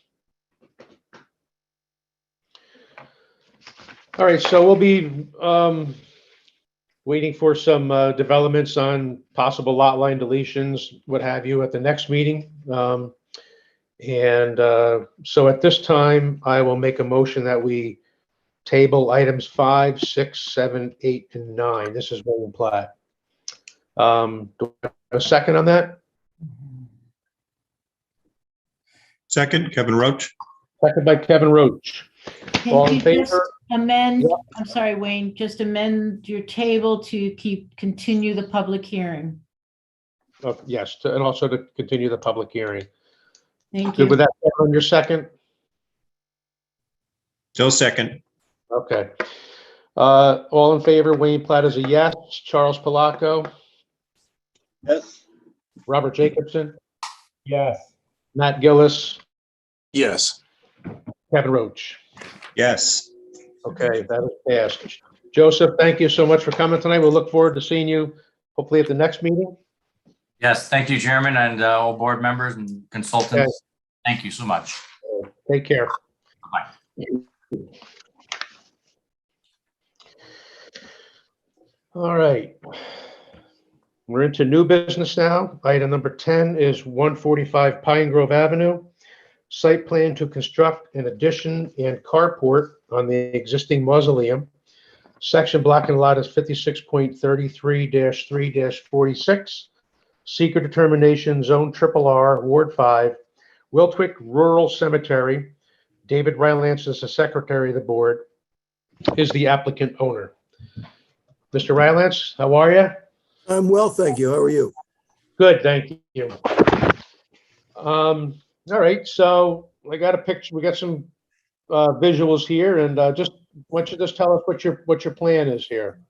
All right, so we'll be waiting for some developments on possible lot line deletions, what have you, at the next meeting. So at this time, I will make a motion that we table items 5, 6, 7, 8, and 9. This is William Platt. Do I have a second on that? Second, Kevin Roach. Second by Kevin Roach. All Can in you just favor? amend, Yeah. I'm sorry, Wayne, just amend your table to continue the public hearing. Oh, yes, and also to continue the public hearing. Thank Good you. with that, Kevin, on your second? Still second. Okay. All in favor, Wayne Platt is a yes. Charles Palaco, Yes. Robert Jacobson, Yes. Matt Gillis, Yes. Kevin Roach. Yes. Okay, that is passed. Joseph, thank you so much for coming tonight. We'll look forward to seeing you hopefully at the next meeting. Yes, thank you, Chairman, and all board members and consultants. Okay. Thank you so much. Take care. Bye. All right. We're into new business now. Item number 10 is 145 Pine Grove Avenue. Site plan to construct an addition and carport on the existing mausoleum. Section block and lot is 56.33-3-46. Seeker determination, Zone RRR, Ward 5, Wiltwick Rural Cemetery. David Rylance is the secretary of the board, is the applicant owner. Mr. Rylance, how are you? I'm well, thank you. How are you? Good, thank you. All right, so I got a picture. We got some visuals here, and just why don't you just tell us what your plan is here?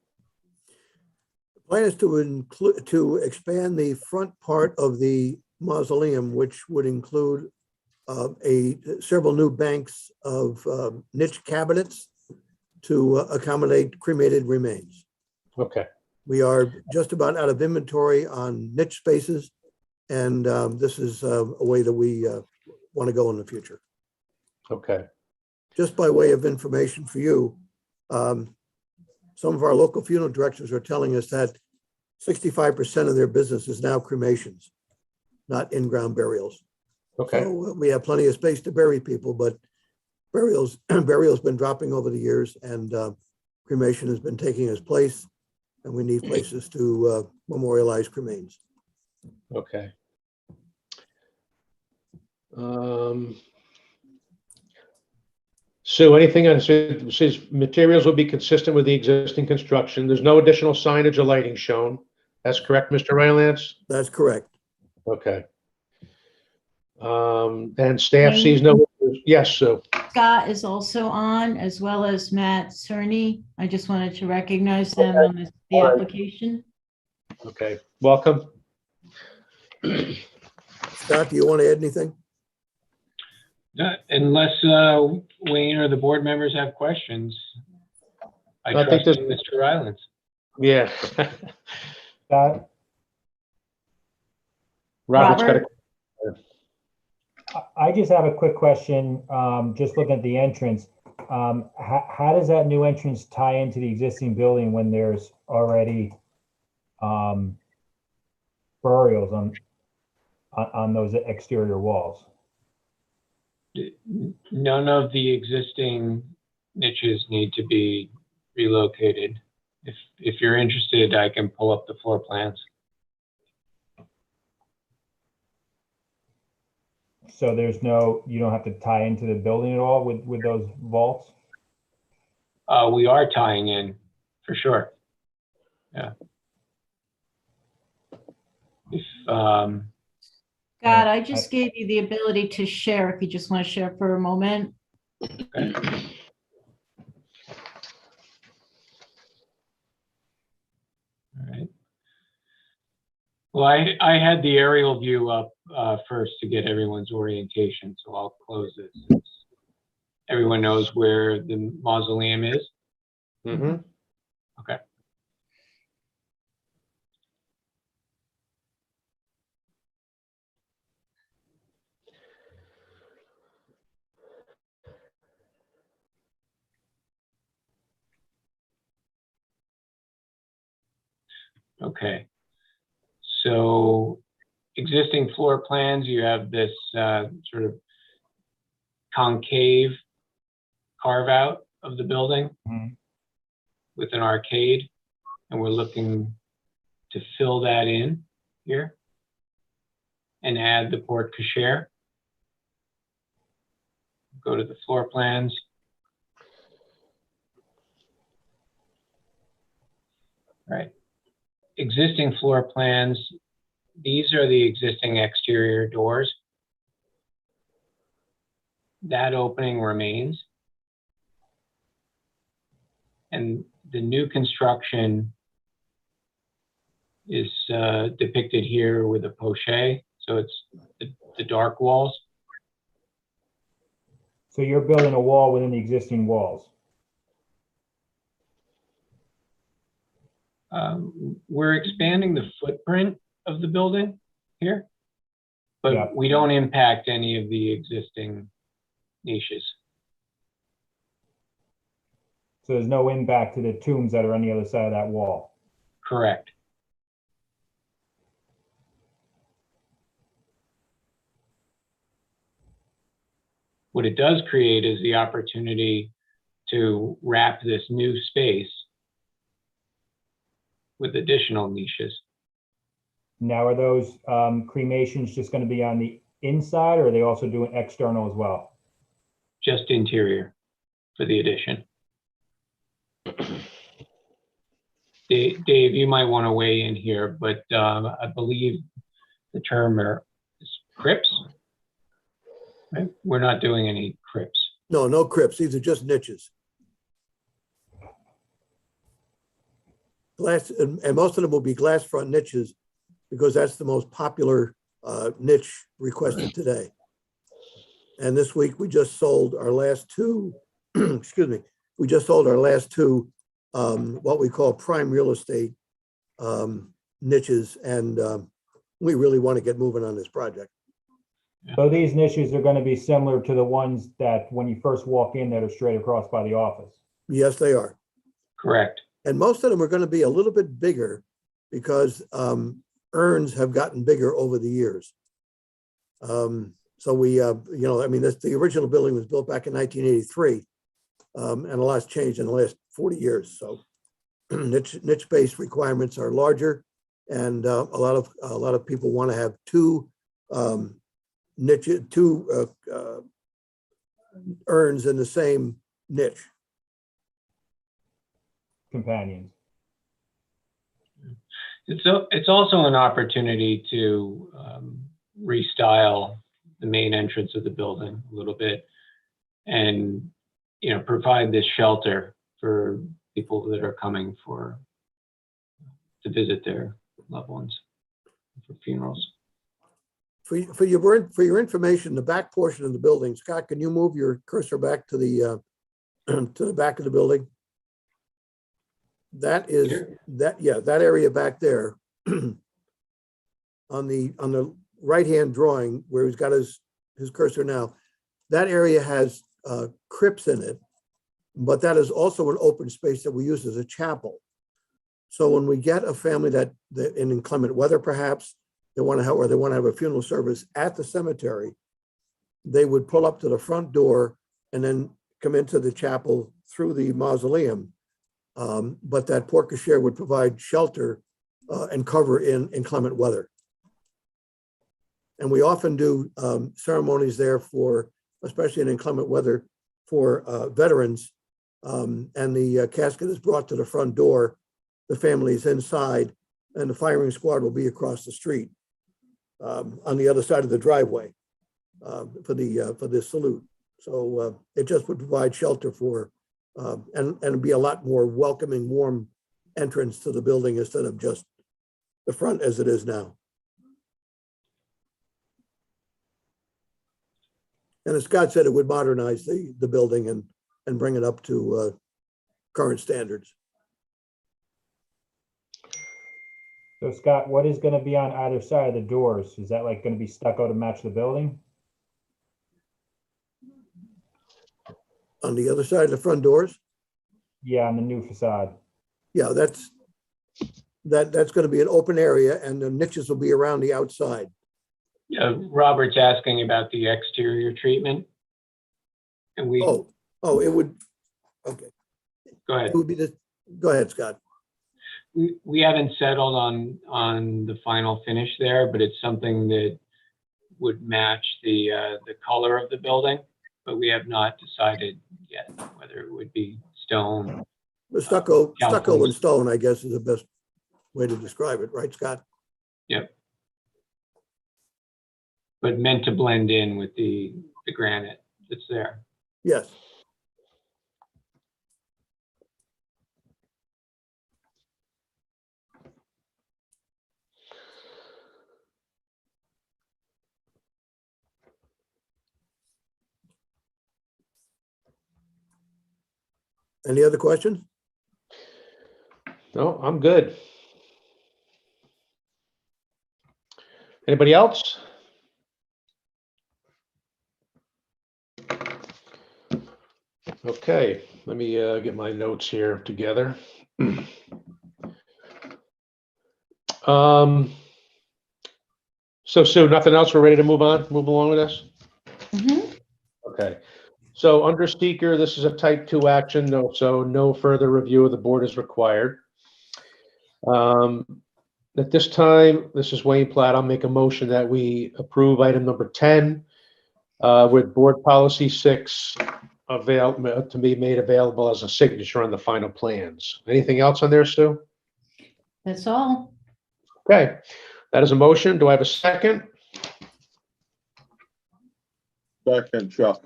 The plan is to expand the front part of the mausoleum, which would include several new banks of niche cabinets to accommodate cremated remains. Okay. We are just about out of inventory on niche spaces, and this is a way that we want to go in the future. Okay. Just by way of information for you, some of our local funeral directors are telling us that 65% of their business is now cremations, not in-ground burials. Okay. So we have plenty of space to bury people, but burial's been dropping over the years, and cremation has been taking its place, and we need places to memorialize cremains. Okay. So anything on says materials will be consistent with the existing construction. There's no additional signage or lighting shown. That's correct, Mr. Rylance? That's correct. Okay. And staff sees no, yes, Sue. Scott is also on, as well as Matt Cerny. I just wanted to recognize them on the All right. application. Okay, welcome. Scott, do you want to add anything? Unless Wayne or the board members have questions. I think trust in Mr. Rylance. Yeah. Robert's got a. I just have a quick question, just looking at the entrance. How does that new entrance tie into the existing building when there's already burials on those exterior walls? None of the existing niches need to be relocated. If you're interested, I can pull up the floor plans. So you don't have to tie into the building at all with those vaults? We are tying in for sure. Yeah. Scott, I just gave you the ability to share if you just want to share for a moment. Okay. All right. Well, I had the aerial view up first to get everyone's orientation, so I'll close this. Everyone knows where the mausoleum is? Mm-hmm. Okay. Okay. So existing floor plans, you have this sort of concave carve out of the building with an arcade, and we're looking to fill that in here and add the porte cochere. Go to the floor plans. All right. Existing floor plans, these are the existing exterior doors. That opening remains. And the new construction is depicted here with a pochette. So it's the dark walls. So you're building a wall within the existing walls? We're expanding the footprint of the building here, but yeah, we don't impact any of the existing niches. So there's no impact to the tombs that are on the other side of that wall? Correct. What it does create is the opportunity to wrap this new space with additional niches. Now, are those cremations just going to be on the inside, or are they also doing external as well? Just interior for the addition. Dave, you might want to weigh in here, but I believe the term is crypts. Right? We're not doing any crypts. No, no crypts. These are just niches. Glass, and most of them will be glass front niches because that's the most popular niche requested today. And this week we just sold our last two, excuse me, we just sold our last two, what we call prime real estate niches. And we really want to get moving on this project. So these niches are going to be similar to the ones that when you first walk in that are straight across by the office. Yes, they are. Correct. And most of them are going to be a little bit bigger because urns have gotten bigger over the years. So we, I mean, the original building was built back in 1983, and a lot's changed in the last 40 years. So niche-based requirements are larger, and a lot of people want to have two urns in the same niche. Companions. It's also an opportunity to restyle the main entrance of the building a little bit, and provide this shelter for people that are coming to visit their loved ones for funerals. For your information, the back portion of the building, Scott, can you move your cursor back to the back of the building? That is that area back there on the right-hand drawing where he's got his cursor now. That area has crypts in it, but that is also an open space that we use as a chapel. So when we get a family that in inclement weather, perhaps they want to have a funeral service at the cemetery, they would pull up to the front door and then come into the chapel through the mausoleum. But that porte cochere would provide shelter and cover in inclement weather. And we often do ceremonies there for, especially in inclement weather, for veterans. And the casket is brought to the front door. The family is inside, and the firing squad will be across the street on the other side of the driveway for this salute. So it just would provide shelter for and be a lot more welcoming, warm entrance to the building instead of just the front as it is now. And as Scott said, it would modernize the building and bring it up to current standards. So Scott, what is going to be on either side of the doors? Is that like going to be stucco to match the building? On the other side of the front doors? Yeah, on the new facade. Yeah, that's going to be an open area, and the niches will be around the outside. Robert's asking about the exterior treatment. And we it would, okay. Go ahead. It would be go ahead, Scott. We haven't settled on the final finish there, but it's something that would match the color of the building, but we have not decided yet whether it would be stone. The stucco and stone, I guess, is the best way to describe it, right, Scott? Yep. But meant to blend in with the granite that's there. Yes. Any other questions? No, I'm good. Anybody else? Okay, let me get my notes here together. So Sue, nothing else? We're ready to move along with this? Mhm. Okay. So under seeker, this is a type 2 action, so no further review of the board is required. At this time, this is Wayne Platt. I'll make a motion that we approve item number 10 with board policy 6 to be made available as a signature on the final plans. Anything else on there, Stu? That's all. Okay, that is a motion. Do I have a second? Second, Chuck.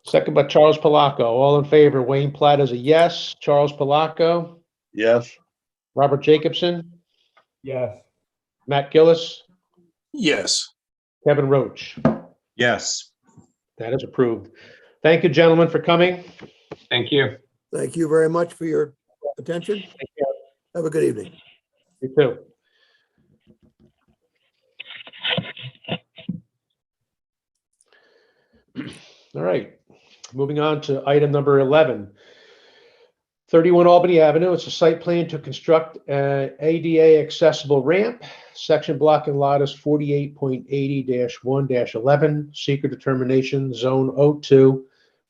Second by Charles Palaco. All in favor, Wayne Platt is a yes. Charles Palaco, Yes. Robert Jacobson, Yes. Matt Gillis, Yes. Kevin Roach. Yes. That is approved. Thank you, gentlemen, for coming. Thank you. Thank you very much for your attention. Have a good evening. You too. All right, moving on to item number 11. 31 Albany Avenue, it's a site plan to construct an ADA accessible ramp. Section block and lot is 48.80-1-11, seeker determination, zone 02,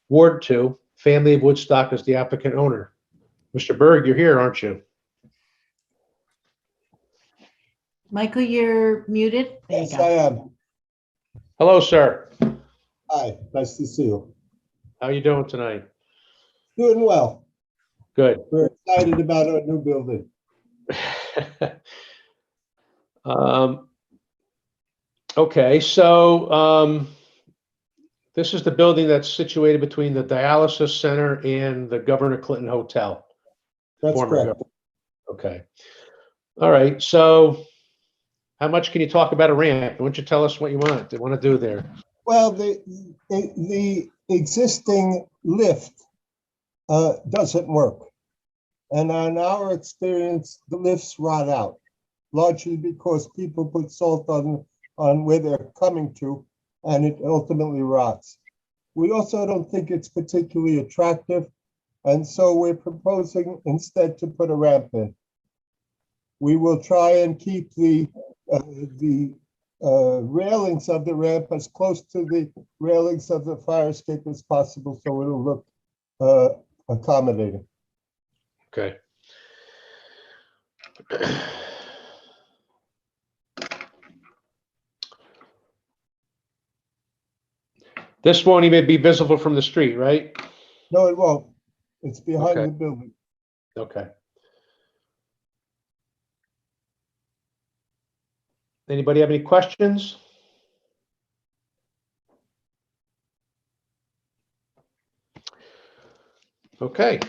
Ward 2, Family of Woodstock is the applicant owner. Mr. Berg, you're here, aren't you? Michael, you're muted. There you Yes, go. I am. Hello, sir. Hi, nice to see you. How are you doing tonight? Doing well. Good. We're excited about our new building. Okay, so this is the building that's situated between the dialysis center and the Governor Clinton Hotel. That's Former correct. governor. Okay. All right, so how much can you talk about a ramp? Why don't you tell us what you want to do there? Well, the existing lift doesn't work. And in our experience, the lifts rot out, largely because people put salt on where they're coming to, and it ultimately rots. We also don't think it's particularly attractive, and so we're proposing instead to put a ramp in. We will try and keep the railings of the ramp as close to the railings of the fire escape as possible, so it'll look accommodating. Okay. This won't even be visible from the street, right? No, it won't. It's behind Okay. the building. Okay. Anybody have any questions? Okay.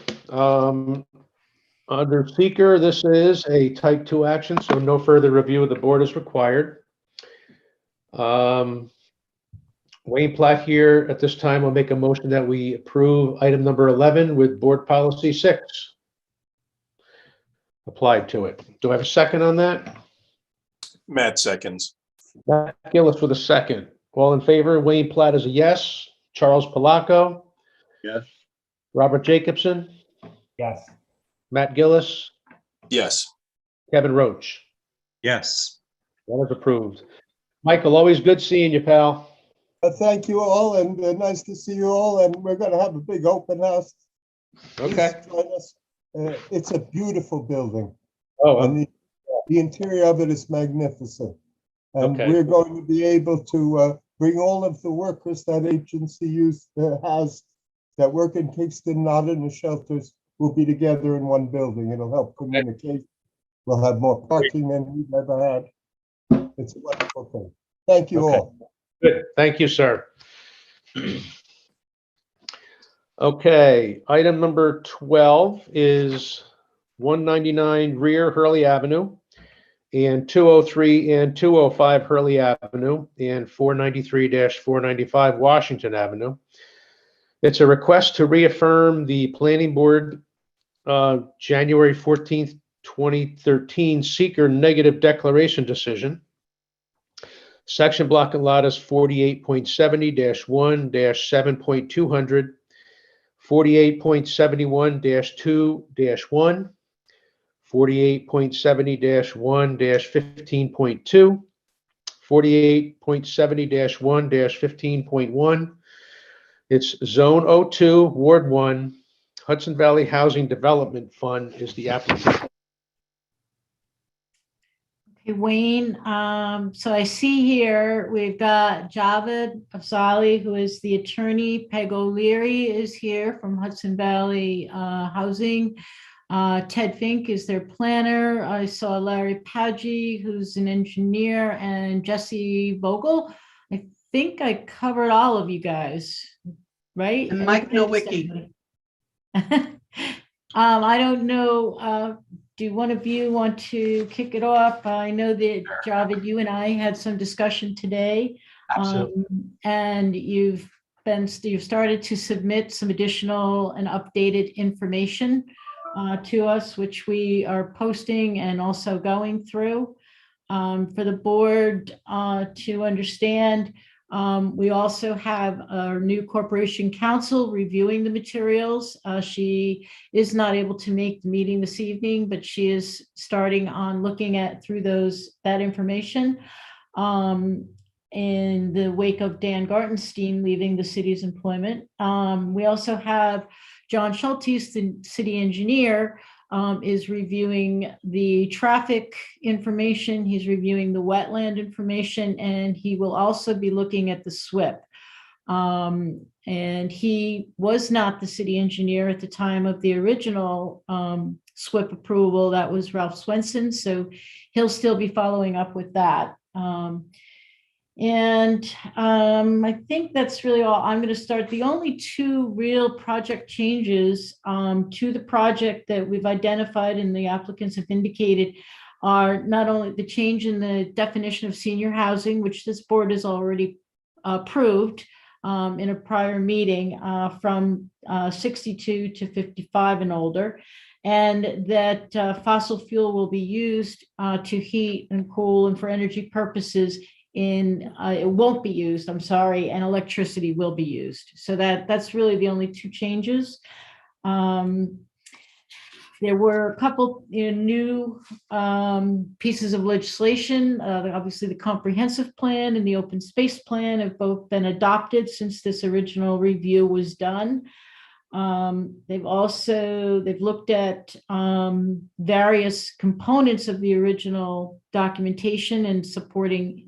Under seeker, this is a type 2 action, so no further review of the board is required. Wayne Platt here at this time will make a motion that we approve item number 11 with board policy 6 applied to it. Do I have a second on that? Matt seconds. Matt Gillis with a second. All in favor? Wayne Platt is a yes. Charles Palaco, Yes. Robert Jacobson, Yes. Matt Gillis, Yes. Kevin Roach. Yes. That is approved. Michael, always good seeing you, pal. Thank you all, and nice to see you all, and we're going to have a big open house. Okay. Please join us. It's a beautiful building, Oh, and the interior of it is magnificent. And Okay. we're going to be able to bring all of the workers that agency has that work in Kingston, not in the shelters, will be together in one building. It'll help communicate. We'll have more parking than we've ever had. It's a wonderful thing. Thank you Okay. all. Good. Thank you, sir. Okay, item number 12 is 199 Rear Hurley Avenue and 203 and 205 Hurley Avenue and 493-495 Washington Avenue. It's a request to reaffirm the planning board January 14th, 2013 seeker negative declaration decision. Section block and lot is 48.70-1-7.200, 48.71-2-1, 48.70-1-15.2, 48.70-1-15.1. It's Zone 02, Ward 1, Hudson Valley Housing Development Fund is the applicant. Okay, Wayne, so I see here, we've got Javed Afzali, who is the attorney. Peg O'Leary is here from Hudson Valley Housing. Ted Fink is their planner. I saw Larry Paggi, who's an engineer, and Jesse Vogel. I think I covered all of you guys, right? And Mike Nowicki. I don't know, do one of you want to kick it off? I know that, Javed, you and I had some discussion today. Absolutely. And you've started to submit some additional and updated information to us, which we are posting and also going through for the board to understand. We also have our new corporation counsel reviewing the materials. She is not able to make the meeting this evening, but she is starting on looking at through that information in the wake of Dan Gartenstein leaving the city's employment. We also have John Schultes, the city engineer, is reviewing the traffic information. He's reviewing the wetland information, and he will also be looking at the SWIP. And he was not the city engineer at the time of the original SWIP approval. That was Ralph Swenson. So he'll still be following up with that. I think that's really all. I'm going to start. The only two real project changes to the project that we've identified and the applicants have indicated are not only the change in the definition of senior housing, which this board has already approved in a prior meeting from 62 to 55 and older, and that fossil fuel will be used to heat and cool and for energy purposes it won't be used, I'm sorry, and electricity will be used. So that's really the only two changes. There were a couple new pieces of legislation. Obviously, the comprehensive plan and the open space plan have both been adopted since this original review was done. They've looked at various components of the original documentation and supporting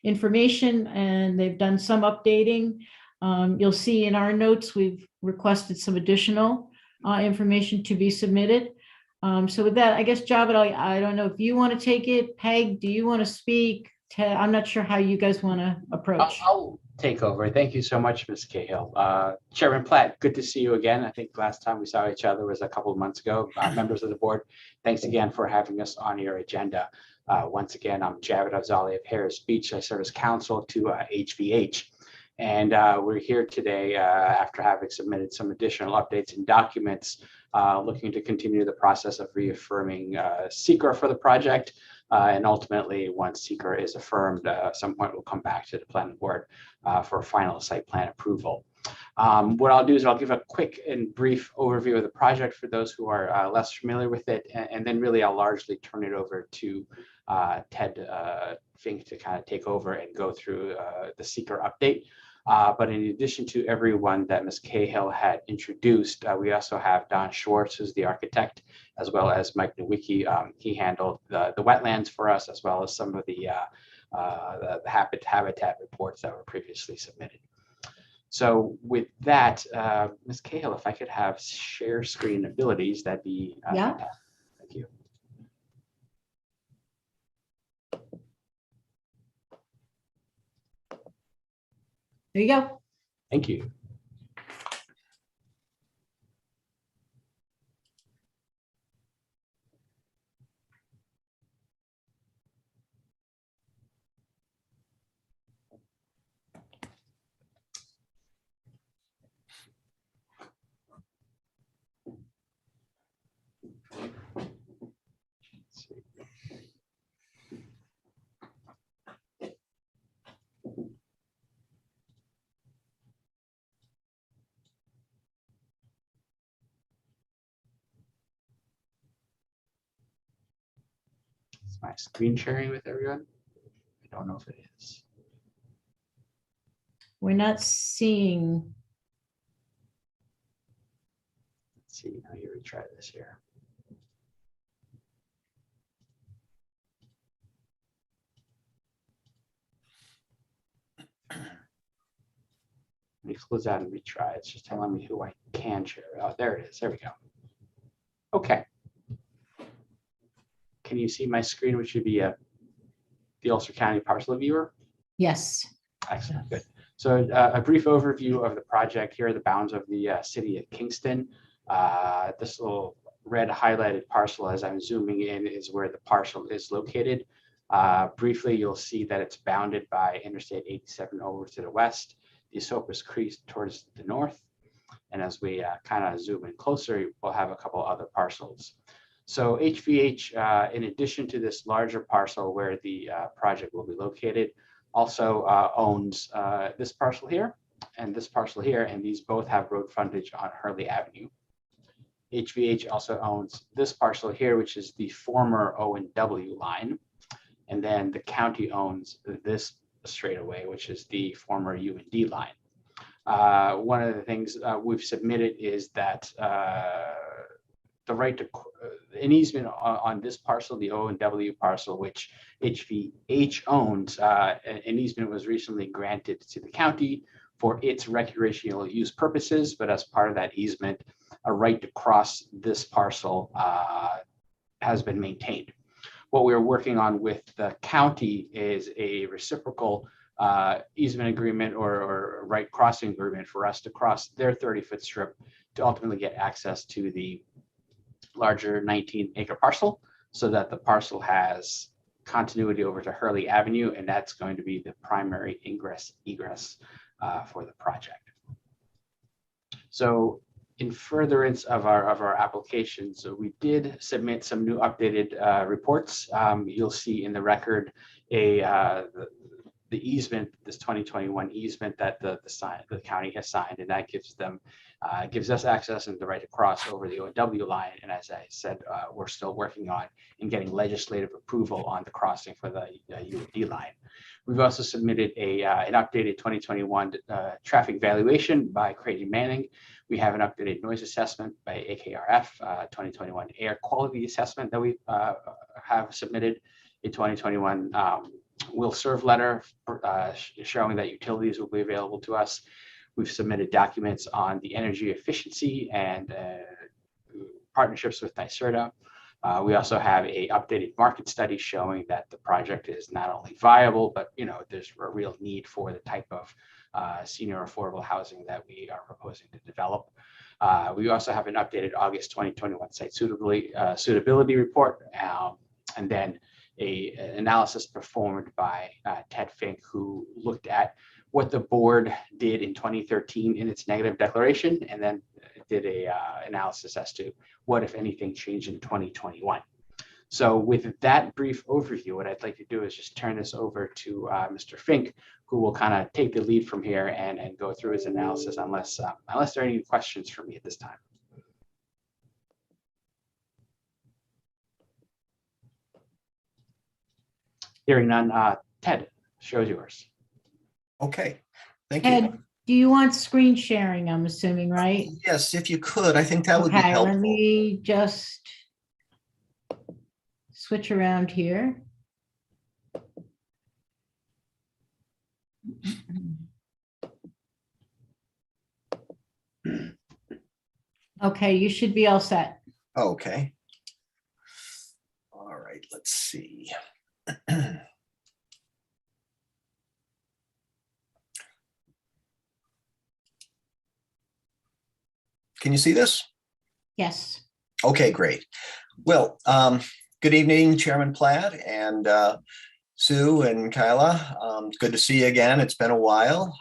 information, and they've done some updating. You'll see in our notes, we've requested some additional information to be submitted. So with that, I guess, Javed, I don't know if you want to take it. Peg, do you want to speak? I'm not sure how you guys want to approach. I'll take over. Thank you so much, Ms. Cahill. Chairman Platt, good to see you again. I think last time we saw each other was a couple of months ago. Members of the board, thanks again for having us on your agenda. Once again, I'm Javed Afzali of Harris Beach. I serve as counsel to HVH. And we're here today after having submitted some additional updates and documents, looking to continue the process of reaffirming seeker for the project. And ultimately, once seeker is affirmed, at some point we'll come back to the planning board for final site plan approval. What I'll do is I'll give a quick and brief overview of the project for those who are less familiar with it, and then really I'll largely turn it over to Ted Fink to kind of take over and go through the seeker update. But in addition to everyone that Ms. Cahill had introduced, we also have Don Schwartz, who's the architect, as well as Mike Nowicki. He handled the wetlands for us, as well as some of the habitat reports that were previously submitted. So with that, Ms. Cahill, if I could have share screen abilities, that'd be fantastic. Thank you. There you go. Thank you. Is my screen sharing with everyone? I don't know if it is. We're not seeing. Let's see, how you retry this here. me close out and retry. It's just telling me who I can share. Oh, there it is. There we go. Okay. Can you see my screen, which should be the Ulster County parcel viewer? Yes. Excellent, good. So a brief overview of the project. Here are the bounds of the city of Kingston. This little red highlighted parcel, as I'm zooming in, is where the parcel is located. Briefly, you'll see that it's bounded by Interstate 87 over to the west, the Esopus Creek towards the north. And as we kind of zoom in closer, we'll have a couple other parcels. So HVH, in addition to this larger parcel where the project will be located, also owns this parcel here and this parcel here, and these both have road frontage on Hurley Avenue. HVH also owns this parcel here, which is the former O&W line. And then the county owns this straightaway, which is the former U&D line. One of the things we've submitted is that the right to an easement on this parcel, the O&W parcel, which HVH owns, an easement was recently granted to the county for its recreational use purposes, but as part of that easement, a right to cross this parcel has been maintained. What we're working on with the county is a reciprocal easement agreement or right crossing agreement for us to cross their 30-foot strip to ultimately get access to the larger 19-acre parcel, so that the parcel has continuity over to Hurley Avenue, and that's going to be the primary ingress egress for the project. So in furtherance of our application, so we did submit some new updated reports. You'll see in the record the easement, this 2021 easement that the county has signed, and that gives them gives us access and the right to cross over the O&W line. And as I said, we're still working on and getting legislative approval on the crossing for the U&D line. We've also submitted an updated 2021 traffic valuation by Creighton Manning. We have an updated noise assessment by AKRF, 2021 air quality assessment that we have submitted, a 2021 will serve letter showing that utilities will be available to us. We've submitted documents on the energy efficiency and partnerships with NYSERDA. We also have a updated market study showing that the project is not only viable, but there's a real need for the type of senior affordable housing that we are proposing to develop. We also have an updated August 2021 site suitability report, and then an analysis performed by Ted Fink, who looked at what the board did in 2013 in its negative declaration, and then did a analysis as to what, if anything, changed in 2021. So with that brief overview, what I'd like to do is just turn this over to Mr. Fink, who will kind of take the lead from here and go through his analysis, unless there are any questions for me at this time. Hearing none, Ted, show's yours. Okay, thank you. Ed, do you want screen sharing, I'm assuming, right? Yes, if you could, I think that would be Okay, helpful. let me just switch around here. Okay, you should be all set. Okay. All right, let's see. Can you see this? Yes. Okay, great. Well, good evening, Chairman Platt and Sue and Kyla. Good to see you again. It's been a while.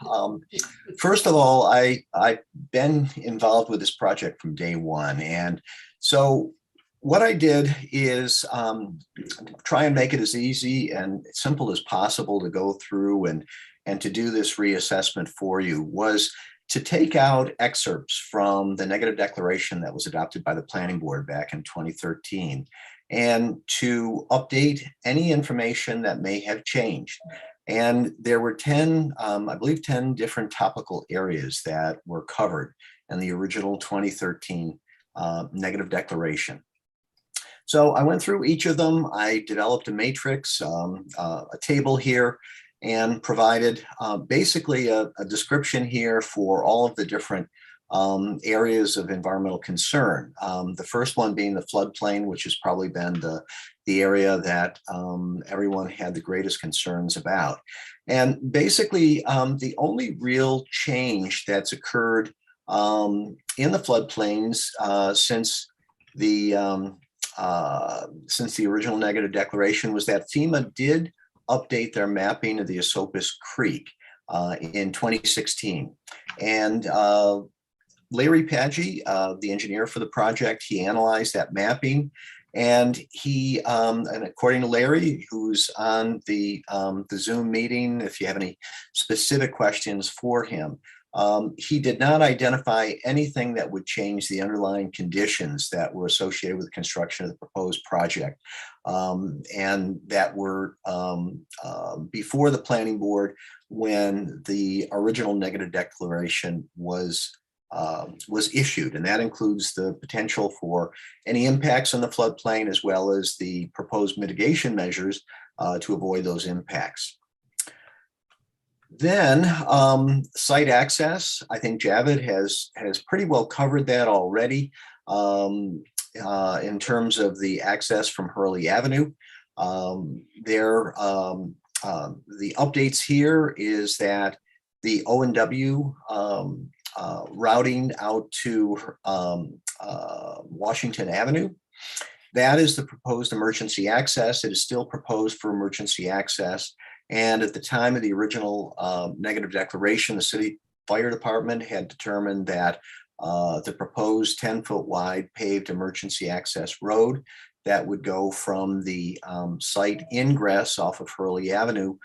First of all, I've been involved with this project from day one. And so what I did is try and make it as easy and simple as possible to go through and to do this reassessment for you, was to take out excerpts from the negative declaration that was adopted by the planning board back in 2013 and to update any information that may have changed. And there were 10, I believe 10 different topical areas that were covered in the original 2013 negative declaration. So I went through each of them. I developed a matrix, a table here, and provided basically a description here for all of the different areas of environmental concern. The first one being the floodplain, which has probably been the area that everyone had the greatest concerns about. And basically, the only real change that's occurred in the floodplains since the original negative declaration was that FEMA did update their mapping of the Esopus Creek in 2016. And Larry Paggi, the engineer for the project, he analyzed that mapping, and and according to Larry, who's on the Zoom meeting, if you have any specific questions for him, he did not identify anything that would change the underlying conditions that were associated with the construction of the proposed project, and that were before the planning board when the original negative declaration was issued. And that includes the potential for any impacts on the floodplain, as well as the proposed mitigation measures to avoid those impacts. Then site access, I think Javid has pretty well covered that already in terms of the access from Hurley Avenue. The updates here is that the O&W routing out to Washington Avenue, that is the proposed emergency access. It is still proposed for emergency access. And at the time of the original negative declaration, the city fire department had determined that the proposed 10-foot wide paved emergency access road that would go from the site ingress off of Hurley Avenue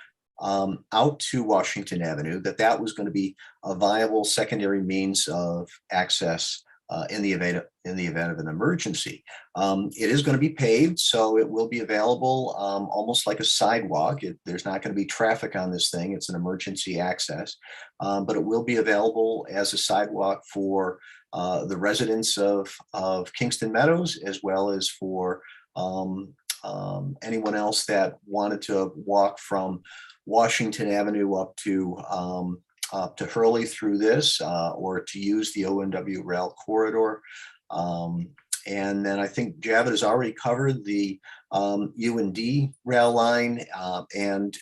out to Washington Avenue, that was going to be a viable secondary means of access in the event of an emergency. It is going to be paved, so it will be available almost like a sidewalk. There's not going to be traffic on this thing. It's an emergency access, but it will be available as a sidewalk for the residents of Kingston Meadows, as well as for anyone else that wanted to walk from Washington Avenue up to Hurley through this, or to use the O&W rail corridor. And then I think Javid has already covered the U&D rail line, and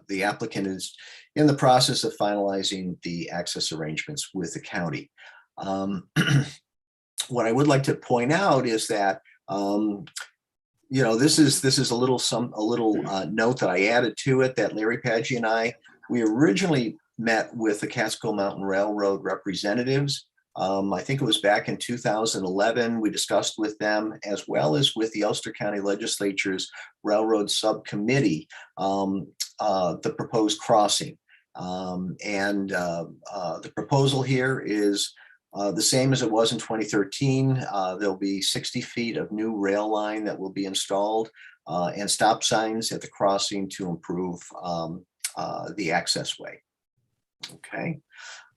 the applicant is in the process of finalizing the access arrangements with the county. What I would like to point out is that this is a little note that I added to it, that Larry Paggi and we originally met with the Catskill Mountain Railroad representatives. I think it was back in 2011. We discussed with them, as well as with the Ulster County Legislature's Railroad Subcommittee, the proposed crossing. The proposal here is the same as it was in 2013. There'll be 60 feet of new rail line that will be installed, and stop signs at the crossing to improve the access way. Okay.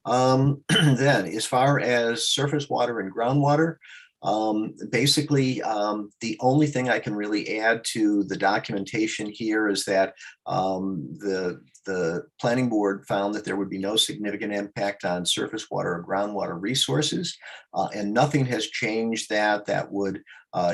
Then, as far as surface water and groundwater, basically, the only thing I can really add to the documentation here is that the planning board found that there would be no significant impact on surface water or groundwater resources, and nothing has changed that would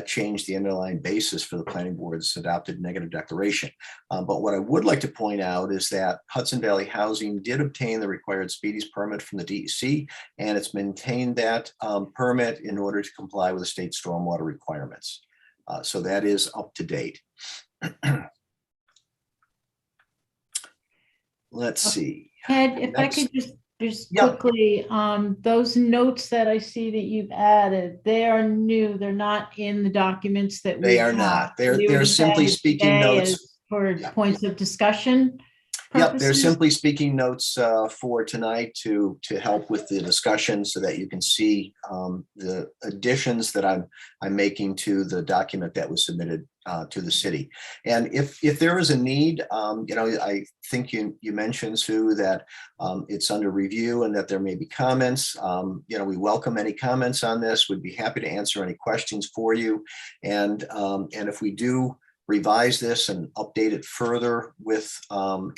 change the underlying basis for the planning board's adopted negative declaration. But what I would like to point out is that Hudson Valley Housing did obtain the required speedies permit from the DEC, and it's maintained that permit in order to comply with the state stormwater requirements. So that is up to date. Let's see. Ted, if I could just quickly, those notes that I see that you've added, they are new. They're not in the documents that we They are have. not. They're were simply added speaking today notes. as For points of discussion. Yep, they're purposes? simply speaking notes for tonight to help with the discussion, so that you can see the additions that I'm making to the document that was submitted to the city. And if there is a need, I think you mentioned, Sue, that it's under review and that there may be comments. We welcome any comments on this. We'd be happy to answer any questions for you. And if we do revise this and update it further with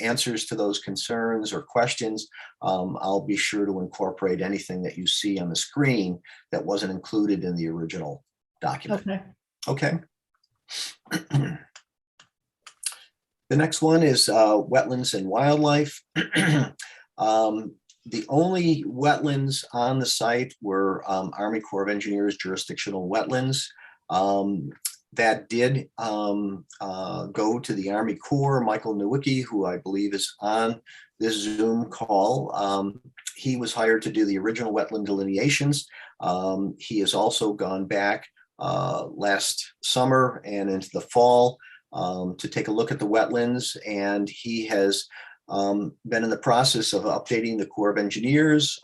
answers to those concerns or questions, I'll be sure to incorporate anything that you see on the screen that wasn't included in the original document. Okay. Okay. The next one is Wetlands and Wildlife. The only wetlands on the site were Army Corps of Engineers jurisdictional wetlands. That did go to the Army Corps. Michael Nowicki, who I believe is on this Zoom call, he was hired to do the original wetland delineations. He has also gone back last summer and into the fall to take a look at the wetlands, and he has been in the process of updating the Corps of Engineers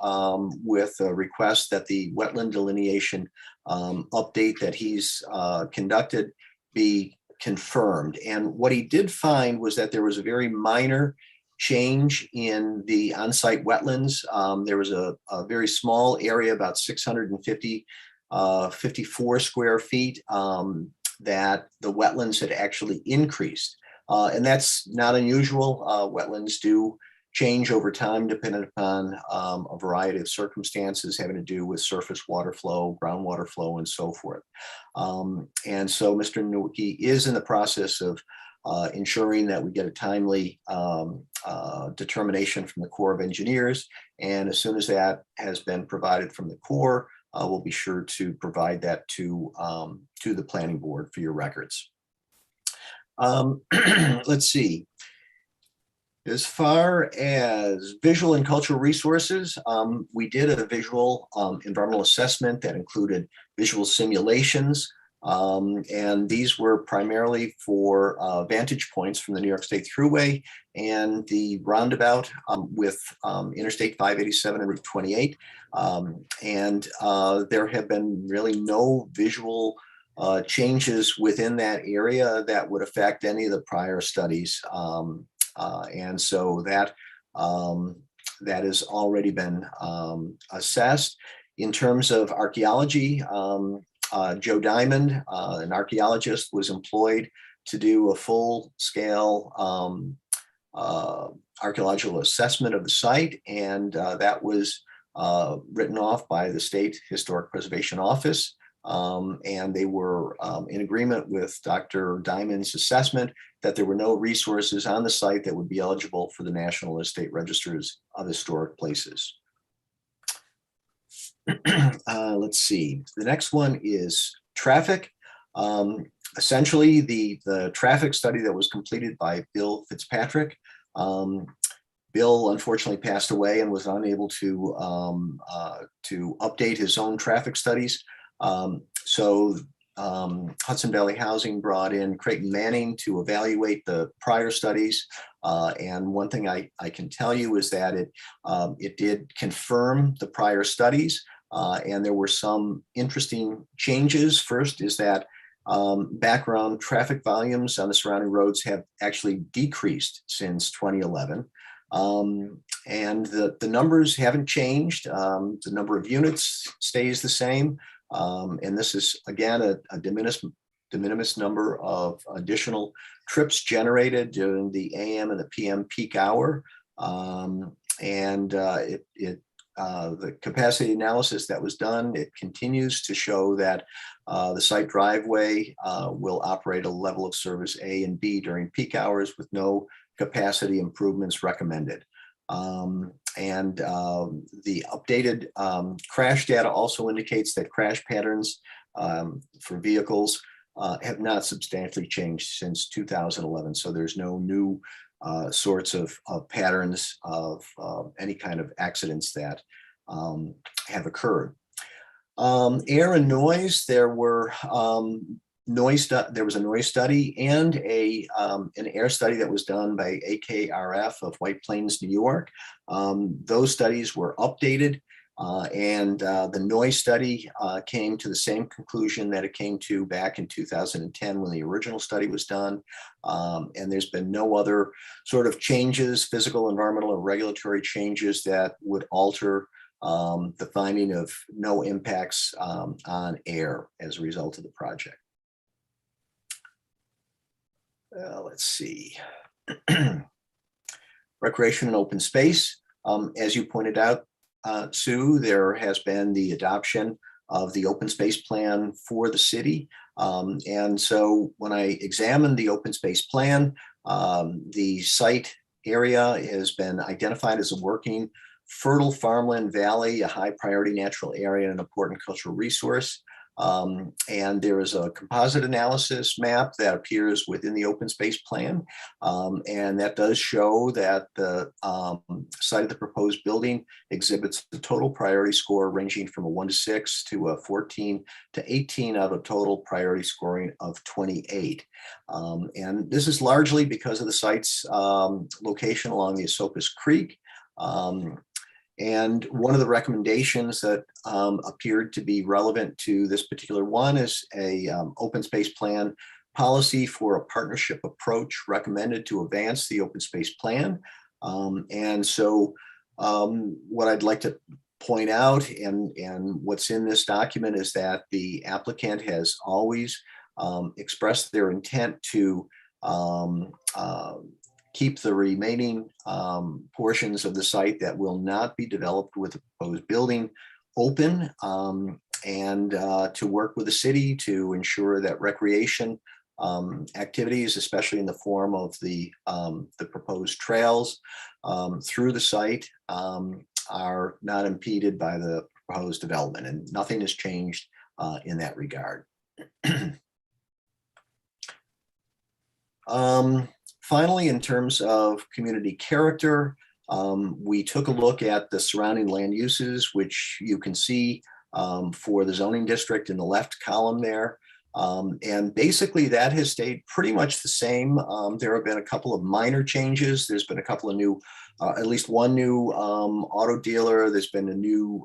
with a request that the wetland delineation update that he's conducted be confirmed. And what he did find was that there was a very minor change in the on-site wetlands. There was a very small area, about 654 square feet, that the wetlands had actually increased. And that's not unusual. Wetlands do change over time depending upon a variety of circumstances having to do with surface water flow, groundwater flow, and so forth. And so Mr. Nowicki is in the process of ensuring that we get a timely determination from the Corps of Engineers. And as soon as that has been provided from the Corps, we'll be sure to provide that to the Planning Board for your records. Let's see. As far as visual and cultural resources, we did a visual environmental assessment that included visual simulations. And these were primarily for vantage points from the New York State Thruway and the roundabout with Interstate 587 and Route 28. And there have been really no visual changes within that area that would affect any of the prior studies. And so that has already been assessed. In terms of archaeology, Joe Diamond, an archaeologist, was employed to do a full-scale archaeological assessment of the site, and that was written off by the State Historic Preservation Office. And they were in agreement with Dr. Diamond's assessment that there were no resources on the site that would be eligible for the National Estate Registers of Historic Places. Let's see. The next one is traffic. Essentially, the traffic study that was completed by Bill Fitzpatrick. Bill unfortunately passed away and was unable to update his own traffic studies. So Hudson Valley Housing brought in Creighton Manning to evaluate the prior studies. And one thing I can tell you is that it did confirm the prior studies. And there were some interesting changes. First is that background traffic volumes on the surrounding roads have actually decreased since 2011. And the numbers haven't changed. The number of units stays the same. And this is, again, a de minimis number of additional trips generated during the AM and the PM peak hour. The capacity analysis that was done, it continues to show that the site driveway will operate a level of service A and B during peak hours with no capacity improvements recommended. The updated crash data also indicates that crash patterns for vehicles have not substantially changed since 2011. So there's no new sorts of patterns of any kind of accidents that have occurred. Air and noise, there was a noise study and an air study that was done by AKRF of White Plains, New York. Those studies were updated, and the noise study came to the same conclusion that it came to back in 2010 when the original study was done. And there's been no other sort of changes, physical, environmental, or regulatory changes that would alter the finding of no impacts on air as a result of the project. let's see. Recreation and open space. As you pointed out, Sue, there has been the adoption of the open space plan for the city. And so when I examined the open space plan, the site area has been identified as a working fertile farmland valley, a high priority natural area, and an important cultural resource. And there is a composite analysis map that appears within the open space plan. And that does show that the site of the proposed building exhibits the total priority score ranging from a 1 to 6 to a 14 to 18 out of total priority scoring of 28. And this is largely because of the site's location along the Esopus Creek. And one of the recommendations that appeared to be relevant to this particular one is a open space plan policy for a partnership approach recommended to advance the open space plan. And so what I'd like to point out and what's in this document is that the applicant has always expressed their intent to keep the remaining portions of the site that will not be developed with the proposed building open, and to work with the city to ensure that recreation activities, especially in the form of the proposed trails through the site, are not impeded by the proposed development, and nothing has changed in that regard. Finally, in terms of community character, we took a look at the surrounding land uses, which you can see for the zoning district in the left column there. And basically that has stayed pretty much the same. There have been a couple of minor changes. There's been a couple of new, at least one new auto dealer. There's been a new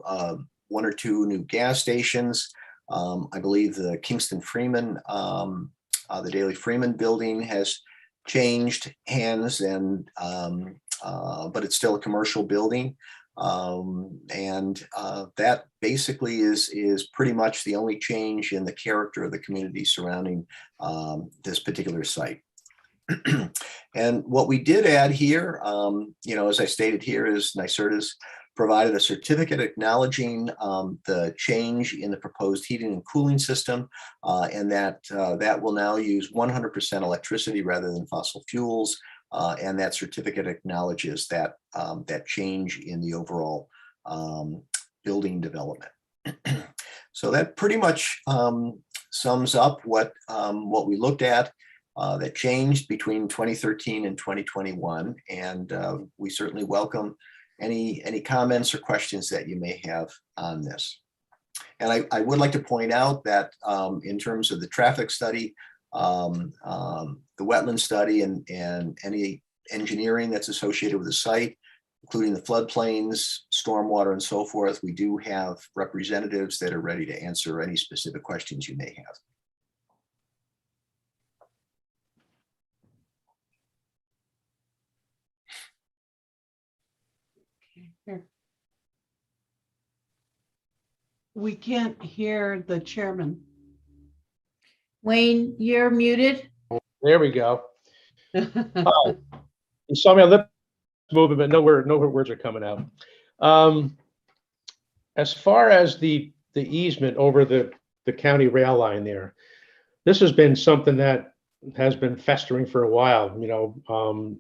1 or 2 new gas stations. I believe the Kingston Freeman, the Daley Freeman building has changed hands, and but it's still a commercial building, and that basically is pretty much the only change in the character of the community surrounding this particular site. And what we did add here, as I stated here, is NYSERDA's provided a certificate acknowledging the change in the proposed heating and cooling system, and that will now use 100% electricity rather than fossil fuels. And that certificate acknowledges that that change in the overall building development. So that pretty much sums up what we looked at that changed between 2013 and 2021, and we certainly welcome any comments or questions that you may have on this. And I would like to point out that in terms of the traffic study, the wetland study, and any engineering that's associated with the site, including the floodplains, stormwater, and so forth, we do have representatives that are ready to answer any specific questions you may have. We can't hear the chairman. Wayne, you're muted. There we go. Oh, you saw my lip moving, but no words are coming out. As far as the easement over the county rail line there, this has been something that has been festering for a while,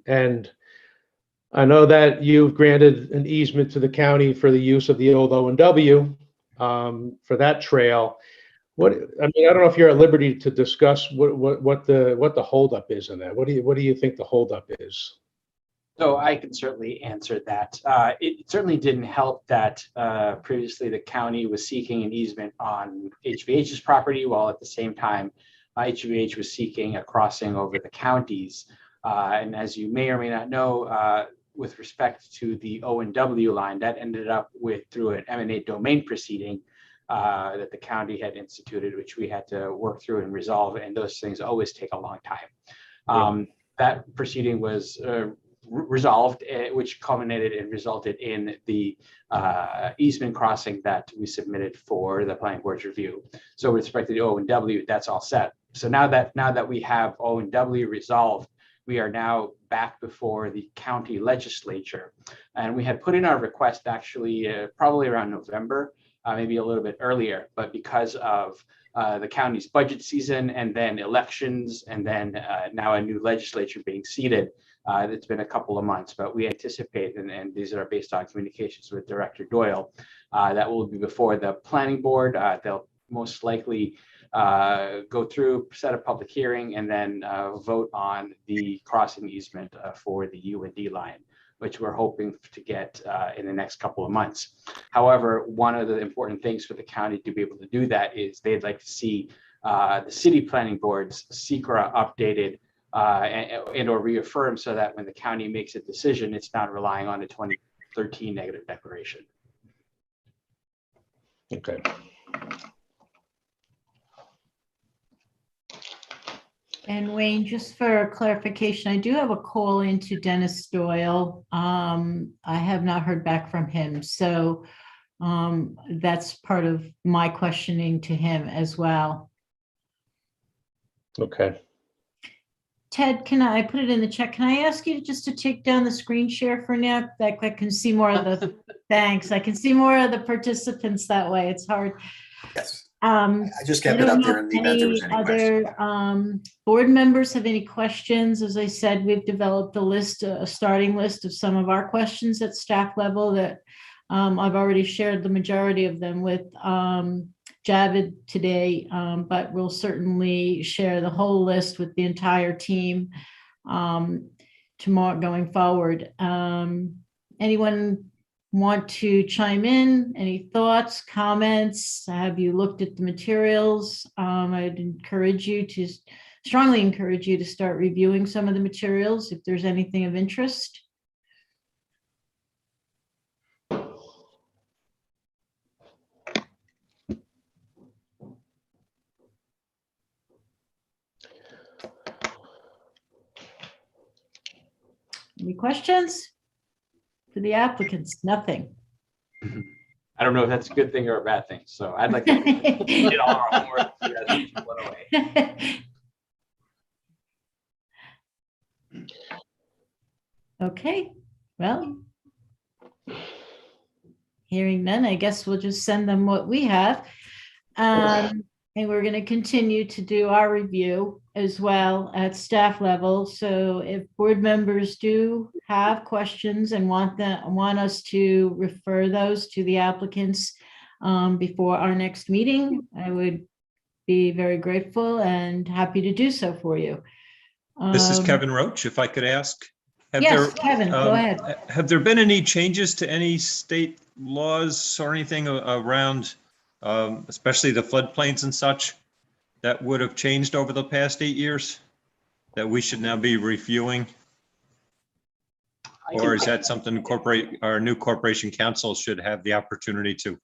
and I know that you've granted an easement to the county for the use of the old O&W for that trail. I don't know if you're at liberty to discuss what the holdup is in that. What do you think the holdup is? So I can certainly answer that. It certainly didn't help that previously the county was seeking an easement on HVH's property, while at the same time HVH was seeking a crossing over the counties. And as you may or may not know, with respect to the O&W line, that ended up through an eminent domain proceeding that the county had instituted, which we had to work through and resolve, and those things always take a long time. That proceeding was resolved, which culminated and resulted in the easement crossing that we submitted for the planning board's review. So with respect to the O&W, that's all set. So now that we have O&W resolved, we are now back before the county legislature. And we had put in our request actually probably around November, maybe a little bit earlier, but because of the county's budget season and then elections and then now a new legislature being seated, it's been a couple of months, but we anticipate, and these are based on communications with Director Doyle, that will be before the planning board. They'll most likely go through, set a public hearing, and then vote on the crossing easement for the UND line, which we're hoping to get in the next couple of months. However, one of the important things for the county to be able to do that is they'd like to see the city planning board's SECRA updated and or reaffirmed so that when the county makes a decision, it's not relying on a 2013 negative declaration. Okay. And Wayne, just for clarification, I do have a call into Dennis Doyle. I have not heard back from him. So that's part of my questioning to him as well. Okay. Ted, can I put it in the chat? Can I ask you just to take down the screen share for now? That I can see more of the, thanks. I can see more of the participants that way. It's hard. Yes. I just kept it up there in the event there was any other board members have any questions? As I said, we've developed a list, a starting list of some of our questions at staff level that I've already shared the majority of them with Javid today, but we'll certainly share the whole list with the entire team tomorrow going forward. Anyone want to chime in? Any thoughts, comments? Have you looked at the materials? I'd strongly encourage you to start reviewing some of the materials if there's anything of interest. Any questions for the applicants? Nothing. I don't know if that's a good thing or a bad thing. So I'd like to get all our homework away. Okay, well, hearing none, I guess we'll just send them what we have. And we're going to continue to do our review as well at staff level. So if board members do have questions and want us to refer those to the applicants before our next meeting, I would be very grateful and happy to do so for you. This is Kevin Roach, if I could ask. Yes, Kevin, go ahead. Have there been any changes to any state laws or anything around especially the floodplains and such, that would have changed over the past 8 years that we should now be reviewing? Or is that something our new corporation council should have the opportunity to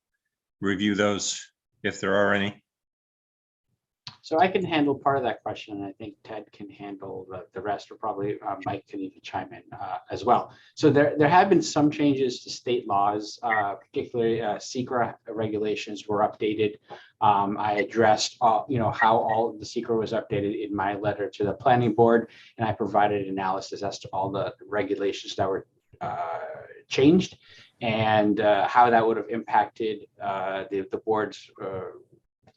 review those if there are any? So I can handle part of that question, and I think Ted can handle the rest, or probably Mike can even chime in as well. So there have been some changes to state laws, particularly SECRA regulations were updated. I addressed how all of the SECRA was updated in my letter to the planning board, and I provided analysis as to all the regulations that were changed and how that would have impacted the board's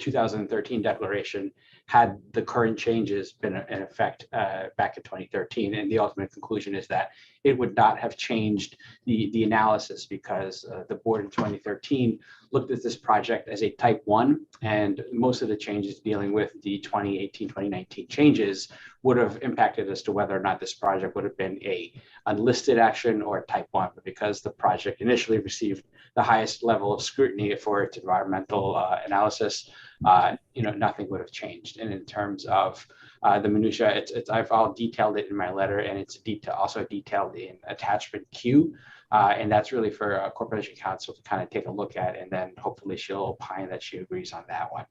2013 declaration had the current changes been in effect back in 2013. And the ultimate conclusion is that it would not have changed the analysis, because the board in 2013 looked at this project as a type 1, and most of the changes dealing with the 2018-2019 changes would have impacted as to whether or not this project would have been a unlisted action or type 1. But because the project initially received the highest level of scrutiny for its environmental analysis, nothing would have changed. And in terms of the minutia, I've all detailed it in my letter, and it's also detailed in attachment Q. And that's really for a corporation counsel to kind of take a look at, and then hopefully she'll opine that she agrees on that one.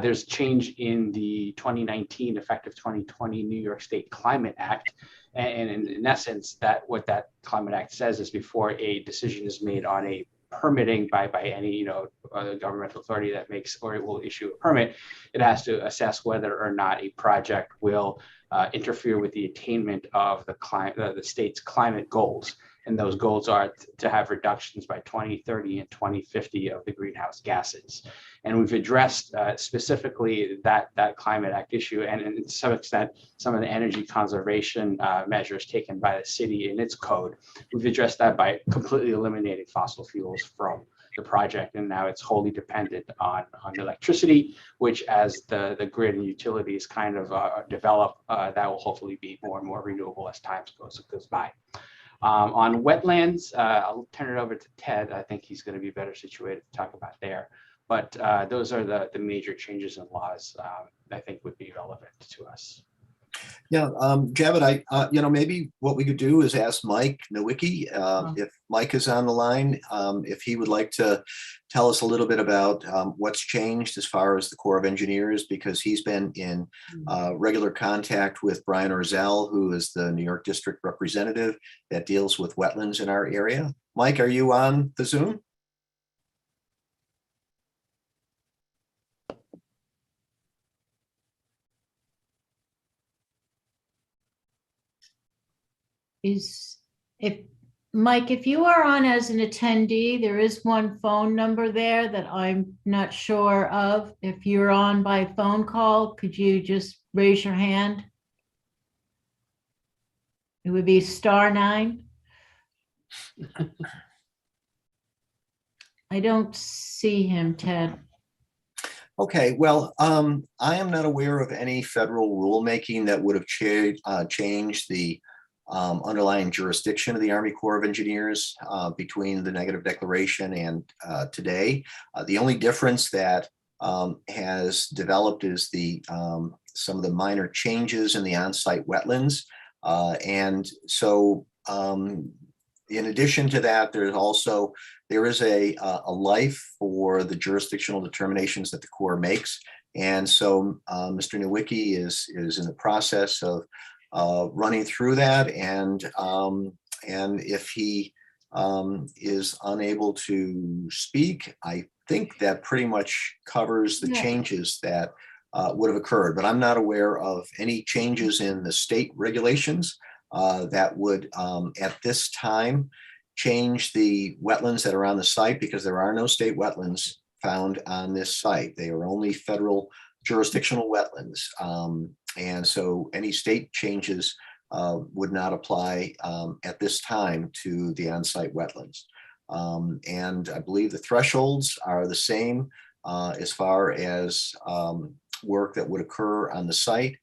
There's change in the 2019 effective 2020 New York State Climate Act. And in essence, what that Climate Act says is before a decision is made on a permitting by any governmental authority that makes or will issue a permit, it has to assess whether or not a project will interfere with the attainment of the state's climate goals. And those goals are to have reductions by 2030 and 2050 of the greenhouse gases. And we've addressed specifically that Climate Act issue, and to some extent, some of the energy conservation measures taken by the city in its code. We've addressed that by completely eliminating fossil fuels from the project, and now it's wholly dependent on electricity, which as the grid and utilities kind of develop, that will hopefully be more and more renewable as time goes by. On wetlands, I'll turn it over to Ted. I think he's going to be better situated to talk about there. But those are the major changes in laws I think would be relevant to us. Yeah, Javid, maybe what we could do is ask Mike Nowicki, if Mike is on the line, if he would like to tell us a little bit about what's changed as far as the Corps of Engineers, because he's been in regular contact with Brian Orzel, who is the New York District Representative that deals with wetlands in our area. Mike, are you on the Zoom? Mike, if you are on as an attendee, there is one phone number there that I'm not sure of. If you're on by phone call, could you just raise your hand? It would be *9. I don't see him, Ted. Okay, well, I am not aware of any federal rulemaking that would have changed the underlying jurisdiction of the Army Corps of Engineers between the negative declaration and today. The only difference that has developed is some of the minor changes in the on-site wetlands. And so in addition to that, there is a life for the jurisdictional determinations that the Corps makes. And so Mr. Nowicki is in the process of running through that, and if he is unable to speak, I think that pretty much covers the changes that would have occurred. But I'm not aware of any changes in the state regulations that would at this time change the wetlands that are on the site, because there are no state wetlands found on this site. They are only federal jurisdictional wetlands. And so any state changes would not apply at this time to the on-site wetlands. And I believe the thresholds are the same as far as work that would occur on the site.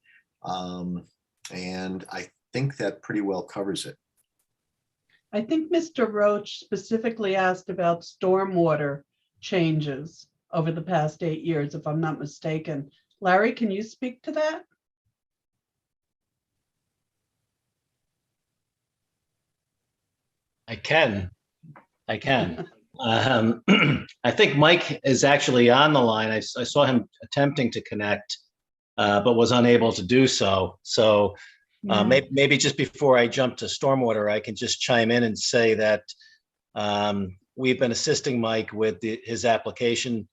And I think that pretty well covers it. I think Mr. Roach specifically asked about stormwater changes over the past 8 years, if I'm not mistaken. Larry, can you speak to that? I can. I think Mike is actually on the line. I saw him attempting to connect, but was unable to do so. So maybe just before I jump to stormwater, I can just chime in and say that we've been assisting Mike with his application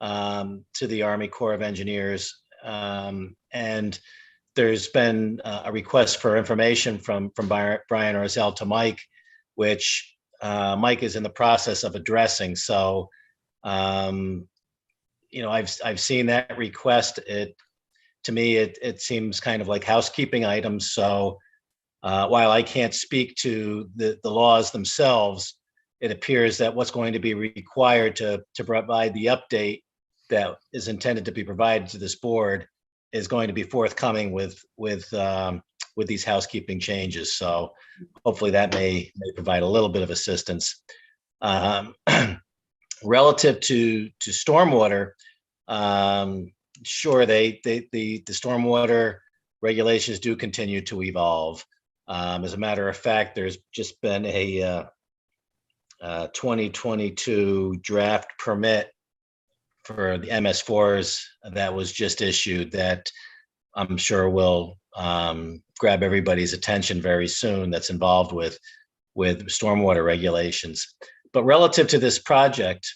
to the Army Corps of Engineers. And there's been a request for information from Brian Orzel to Mike, which Mike is in the process of addressing. So, I've seen that request. To me, it seems kind of like housekeeping items. So while I can't speak to the laws themselves, it appears that what's going to be required to provide the update that is intended to be provided to this board is going to be forthcoming with these housekeeping changes. So hopefully that may provide a little bit of assistance. Relative to stormwater, sure, the stormwater regulations do continue to evolve. As a matter of fact, there's just been a 2022 draft permit for the MS4s that was just issued that I'm sure will grab everybody's attention very soon, that's involved with stormwater regulations. But relative to this project,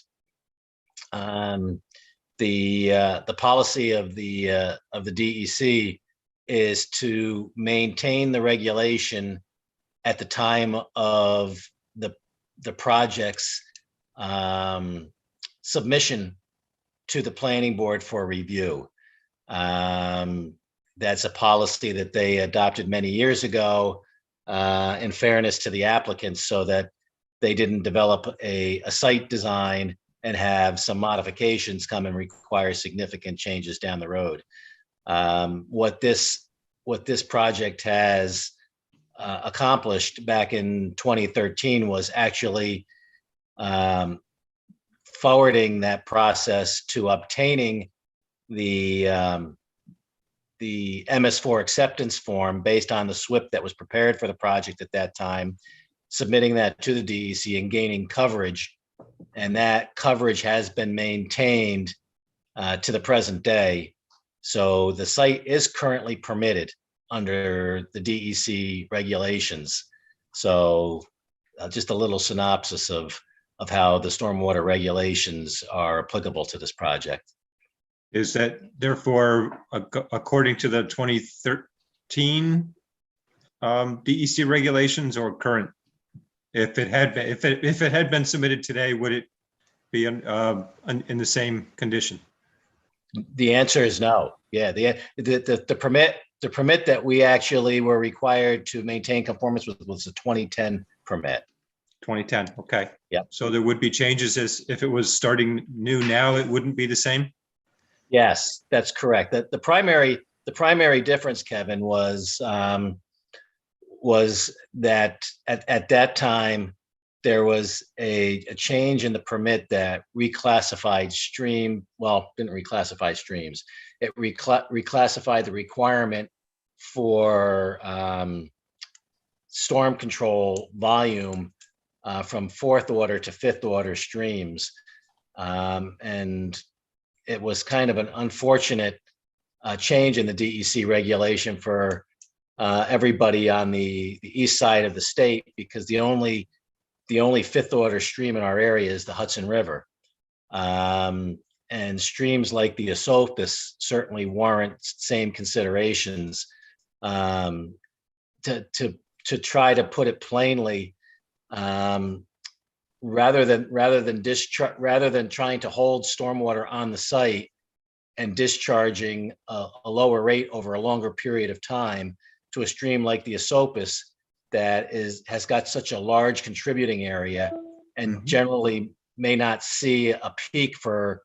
the policy of the DEC is to maintain the regulation at the time of the project's submission to the planning board for review. That's a policy that they adopted many years ago, in fairness to the applicants, so that they didn't develop a site design and have some modifications come and require significant changes down the road. What this project has accomplished back in 2013 was actually forwarding that process to obtaining the MS4 acceptance form based on the SWIP that was prepared for the project at that time, submitting that to the DEC and gaining coverage. And that coverage has been maintained to the present day. So the site is currently permitted under the DEC regulations. So just a little synopsis of how the stormwater regulations are applicable to this project. Is that therefore, according to the 2013 DEC regulations or current? If it had been submitted today, would it be in the same condition? The answer is no. Yeah, the permit that we actually were required to maintain conformance with was the 2010 permit. 2010. Okay. Yeah. So there would be changes as if it was starting new now, it wouldn't be the same? Yes, that's correct. The primary difference, Kevin, was that at that time there was a change in the permit that reclassified didn't reclassify streams. It reclassified the requirement for storm control volume from 4th order to 5th order streams. And it was kind of an unfortunate change in the DEC regulation for everybody on the east side of the state, because the only 5th order stream in our area is the Hudson River. And streams like the Esopus certainly warrant same considerations. To try to put it plainly, rather than trying to hold stormwater on the site and discharging a lower rate over a longer period of time to a stream like the Esopus that has got such a large contributing area and generally may not see a peak for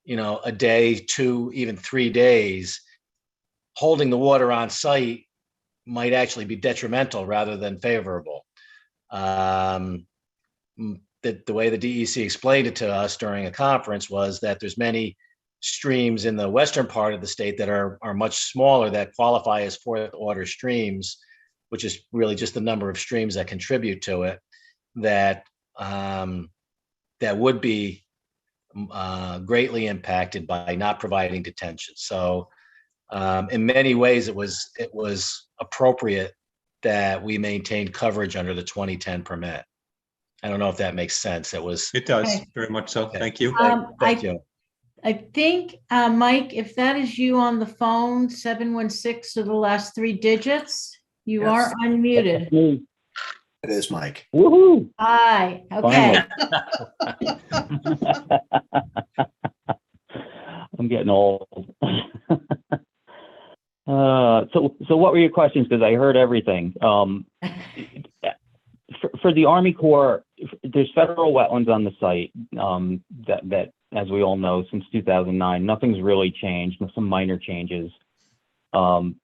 a day, 2, even 3 days, holding the water on site might actually be detrimental rather than favorable. The way the DEC explained it to us during a conference was that there's many streams in the western part of the state that are much smaller that qualify as 4th order streams, which is really just the number of streams that contribute to it, that would be greatly impacted by not providing detention. So in many ways, it was appropriate that we maintained coverage under the 2010 permit. I don't know if that makes sense. It does Okay. very much so. Thank you. Thank you. I think, Mike, if that is you on the phone, 716 are the last 3 digits. You are unmuted. It is Mike. Woohoo! Hi, okay. I'm getting old. So what were your questions? Because I heard everything. For the Army Corps, there's federal wetlands on the site that, as we all know, since 2009, nothing's really changed. Some minor changes. I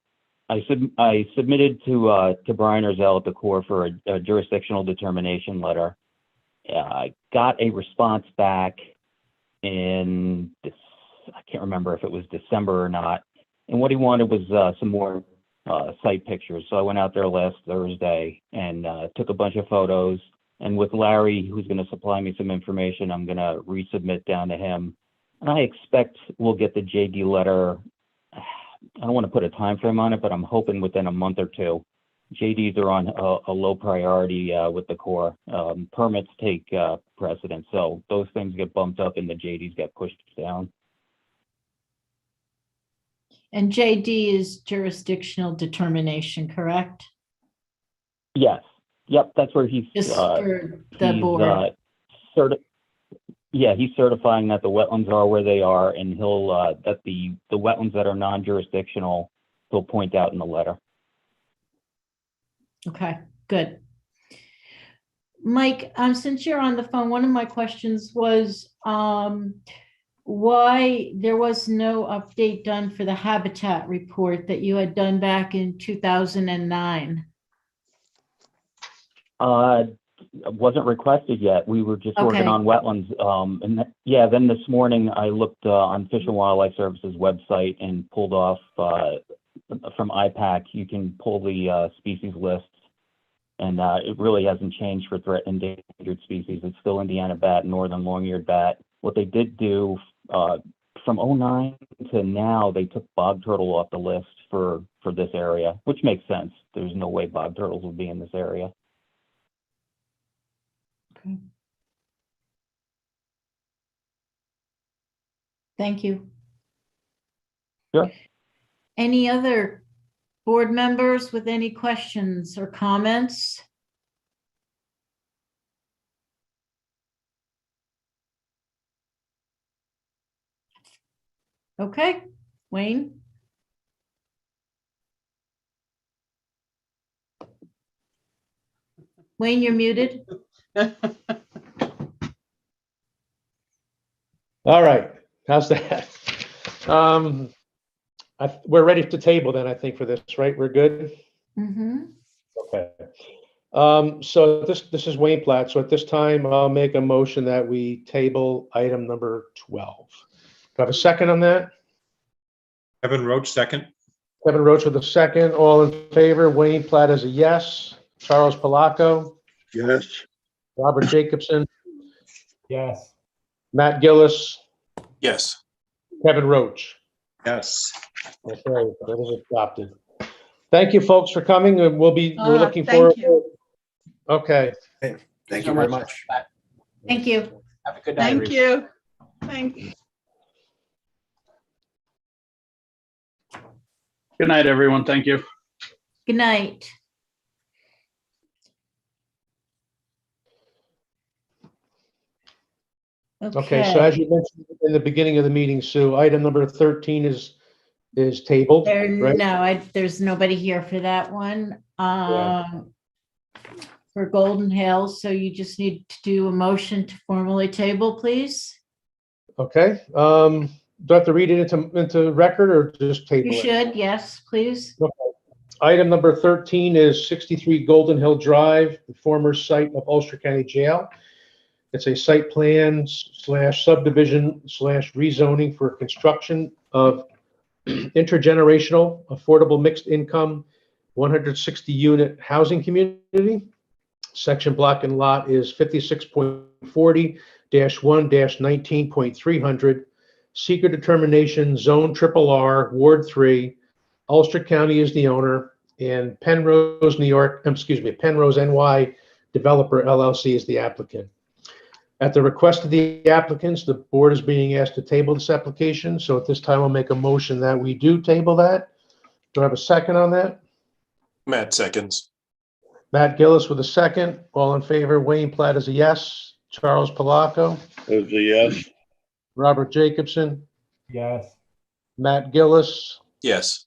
submitted to Brian Erzell at the Corps for a jurisdictional determination letter. I got a response back in this, I can't remember if it was December or not. And what he wanted was some more site pictures. So I went out there last Thursday and took a bunch of photos. And with Larry, who's going to supply me some information, I'm going to resubmit down to him. And I expect we'll get the JD letter. I don't want to put a time frame on it, but I'm hoping within a month or two. JDs are on a low priority with the Corps. Permits take precedence, so those things get bumped up and the JDs get pushed down. And JD is jurisdictional determination, correct? Yes. Yep, that's where he's Just for the board. He's certifying that the wetlands are where they are, and he'll that the wetlands that are non-jurisdictional, he'll point out in the letter. Okay, good. Mike, since you're on the phone, one of my questions was why there was no update done for the habitat report that you had done back in 2009. Wasn't requested yet. We were just working Okay. on wetlands. Then this morning I looked on Fish and Wildlife Services website and pulled off from IPAC. You can pull the species lists, and it really hasn't changed for threatened endangered species. It's still Indiana bat, northern long-eared bat. What they did do from 2009 to now, they took bog turtle off the list for this area, which makes sense. There's no way bog turtles would be in this area. Okay. Thank you. Sure. Any other board members with any questions or comments? Okay, Wayne? Wayne, you're muted. All right, how's that? We're ready to table then, I think, for this, right? We're good? Mm-hmm. Okay. So this is Wayne Platt. So at this time, I'll make a motion that we table item number 12. Do I have a second on that? Kevin Roach, second. Kevin Roach with a second. All in favor? Wayne Platt is a yes. Charles Palaco? Yes. Robert Jacobson? Yes. Matt Gillis? Yes. Kevin Roach? Yes. Okay, that is adopted. Thank you, folks, for coming. We're looking forward. Thank you. Okay. Thank you very much. Thank you. Have a good night. Thank everybody. you. Thanks. Good night, everyone. Thank you. Good night. Okay, so as you mentioned in the beginning of the meeting, Sue, item number 13 is tabled, right? There's nobody here for that one. Yeah. For Golden Hills, so you just need to do a motion to formally table, please. Okay, do I have to read it into record or just table it? You should, yes, please. Okay. Item number 13 is 63 Golden Hill Drive, the former site of Ulster County Jail. It's a site plan / subdivision / rezoning for construction of intergenerational, affordable mixed income, 160 unit housing community. Section block and lot is 56.40-1-19.300. Seeker determination, zone RRR, Ward 3. Ulster County is the owner, and Penrose NY Developer LLC is the applicant. At the request of the applicants, the board is being asked to table this application. So at this time, I'll make a motion that we do table that. Do I have a second on that? Matt seconds. Matt Gillis with a second. All in favor? Wayne Platt is a yes. Charles Palaco? Is a yes. Robert Jacobson? Yes. Matt Gillis? Yes.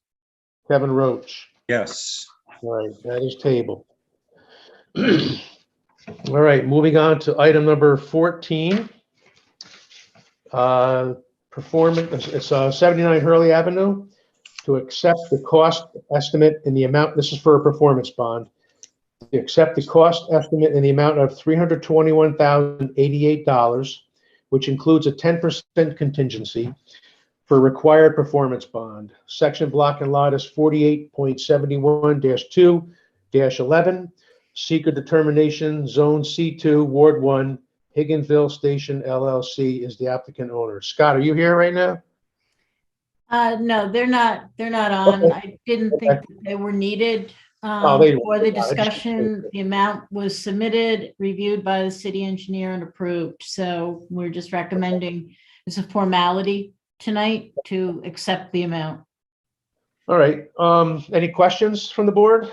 Kevin Roach? Yes. All right, that is tabled. All right, moving on to item number 14. Performance, it's 79 Hurley Avenue, to accept the cost estimate in the amount, this is for a performance bond, to accept the cost estimate in the amount of $321,088, which includes a 10% contingency for required performance bond. Section block and lot is 48.71-2-11. Seeker determination, zone C2, Ward 1, Higginsville Station LLC is the applicant owner. Scott, are you here right now? No, they're not on. Okay. I didn't think that they were needed they- for the I just- discussion. The amount was submitted, reviewed by the city engineer and approved. So we're just recommending, it's a formality tonight to accept the amount. All right, any questions from the board?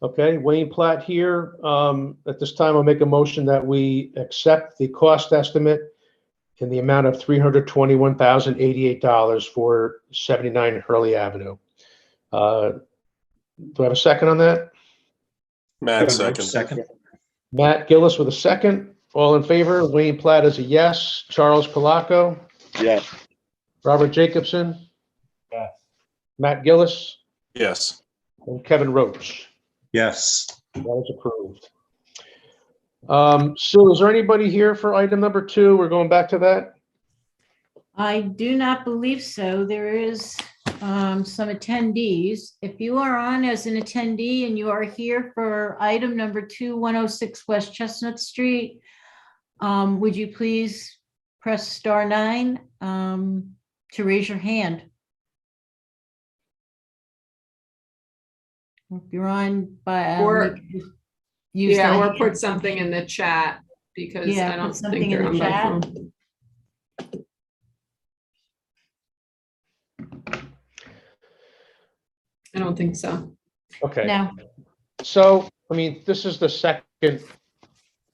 Okay, Wayne Platt here. At this time, I'll make a motion that we accept the cost estimate in the amount of $321,088 for 79 Hurley Avenue. Do I have a second on that? Matt seconds. Second. Matt Gillis with a second. All in favor? Wayne Platt is a yes. Charles Palaco, Yes. Robert Jacobson, Yes. Matt Gillis, Yes. and Kevin Roach. Yes. That is approved. Sue, is there anybody here for item number 2? We're going back to that? I do not believe so. There is some attendees. If you are on as an attendee and you are here for item number 2, 106 West Chestnut Street, would you please press *9 to raise your hand? If you're on by, Or- you can just use Yeah, the or hand put something in the chat because Yeah, I put don't something think in they're the on by chat. phone. I don't think so. Okay. No. So, I mean, this is the second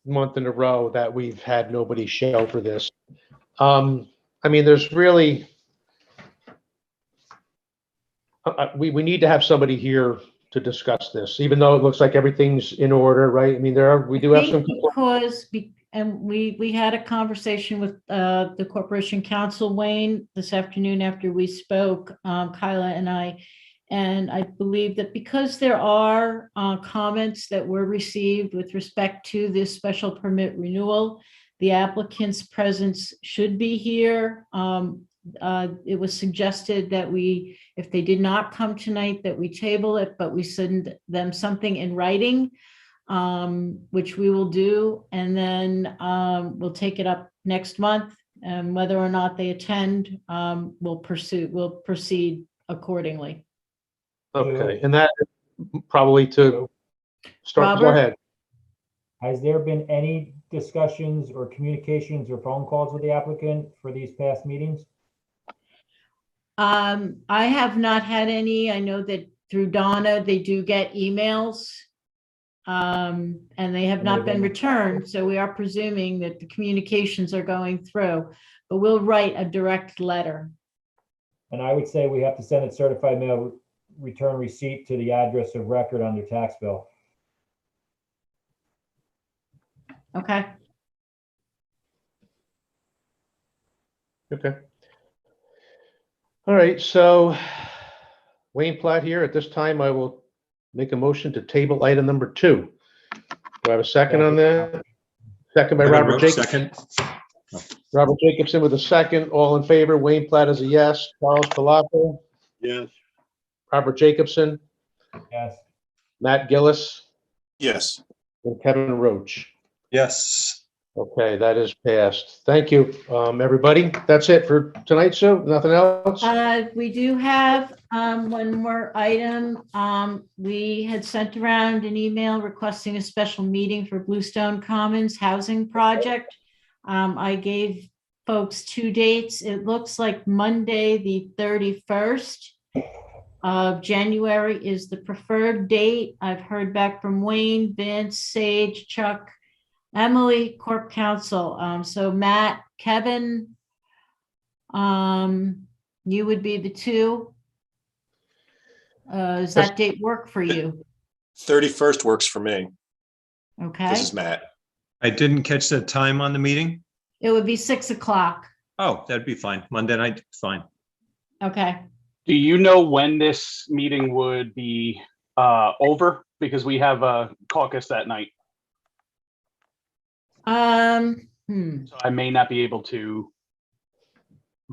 month in a row that we've had nobody show for this. I mean, there's really, we need to have somebody here to discuss this, even though it looks like everything's in order, right? I mean, we do have some. And we had a conversation with the Corporation Counsel, Wayne, this afternoon after we spoke, Kyla and I believe that because there are comments that were received with respect to this special permit renewal, the applicant's presence should be here. It was suggested that if they did not come tonight, that we table it, but we send them something in writing, which we will do, and then we'll take it up next month. And whether or not they attend, we'll proceed accordingly. Okay, and that probably to start, go Robert? ahead. Has there been any discussions or communications or phone calls with the applicant for these past meetings? I have not had any. I know that through Donna, they do get emails. And they have not been returned, so we are presuming that the communications are going through, but we'll write a direct letter. And I would say we have to send it certified mail return receipt to the address of record on your tax bill. Okay. Okay. All right, so Wayne Platt here. At this time, I will make a motion to table item number 2. Do I have a second on that? Second by Kevin Robert Roach, Jacobson. second. Robert Jacobson with a second. All in favor. Wayne Platt is a yes. Charles Palaco, Yes. Robert Jacobson, Yes. Matt Gillis, Yes. and Kevin Roach. Yes. Okay, that is passed. Thank you, everybody. That's it for tonight, Sue. Nothing else? We do have one more item. We had sent around an email requesting a special meeting for Bluestone Commons Housing Project. I gave folks 2 dates. It looks like Monday, the 31st of January is the preferred date. I've heard back from Wayne, Vince, Sage, Chuck, Emily, Corp Counsel. So Matt, Kevin, you would be the 2. Does that date work for you? 31st works for me. Okay. This is Matt. I didn't catch the time on the meeting. It would be 6 o'clock. Oh, that'd be fine. Monday night, fine. Okay. Do you know when this meeting would be over? Because we have a caucus that night. So I may not be able to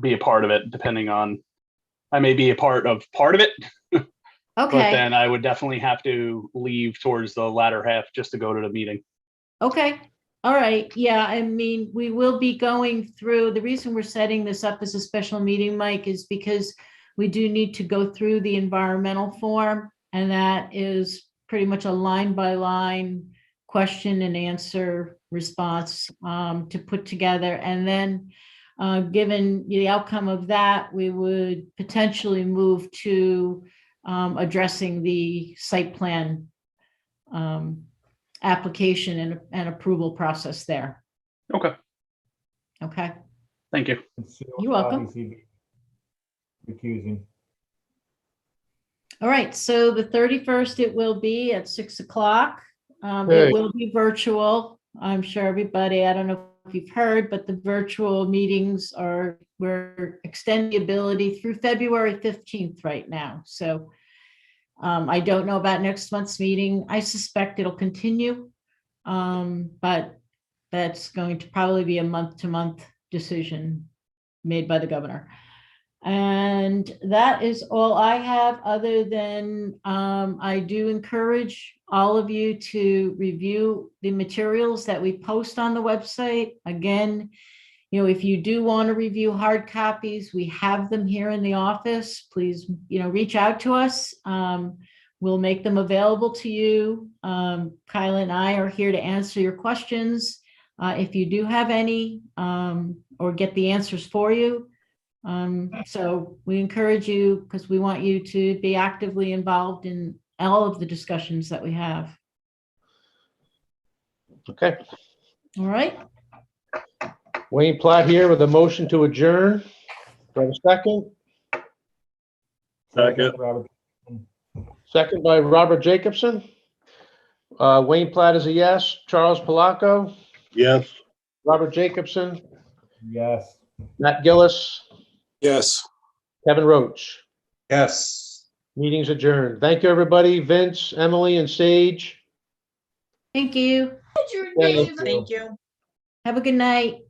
be a part of it, depending on, I may be a part of it. But Okay. then I would definitely have to leave towards the latter half just to go to the meeting. Okay. All right. Yeah, I mean, we will be going through, the reason we're setting this up as a special meeting, Mike, is because we do need to go through the environmental form, and that is pretty much a line by line question and answer response to put together. And then given the outcome of that, we would potentially move to addressing the site plan application and approval process there. Okay, Okay, thank you. you're welcome. Obviously recusing. All right, so the 31st, it will be at 6 o'clock. Hey. It will be virtual. I'm sure everybody, I don't know if you've heard, but the virtual meetings we're extending the ability through February 15th right now. So I don't know about next month's meeting. I suspect it'll continue, but that's going to probably be a month-to-month decision made by the governor. And that is all I have, other than I do encourage all of you to review the materials that we post on the website. Again, if you do want to review hard copies, we have them here in the office. Please, reach out to us. We'll make them available to you. Kyla and I are here to answer your questions if you do have any, or get the answers for you. So we encourage you, because we want you to be actively involved in all of the discussions that we have. Okay. All right. Wayne Platt here with a motion to adjourn. Do I have a second? Second. Robert. Second by Robert Jacobson. Wayne Platt is a yes. Charles Palaco? Yes. Robert Jacobson? Yes. Matt Gillis? Yes. Kevin Roach? Yes. Meeting's adjourned. Thank you, everybody. Vince, Emily, and Sage. Thank you. Thank Have a good night.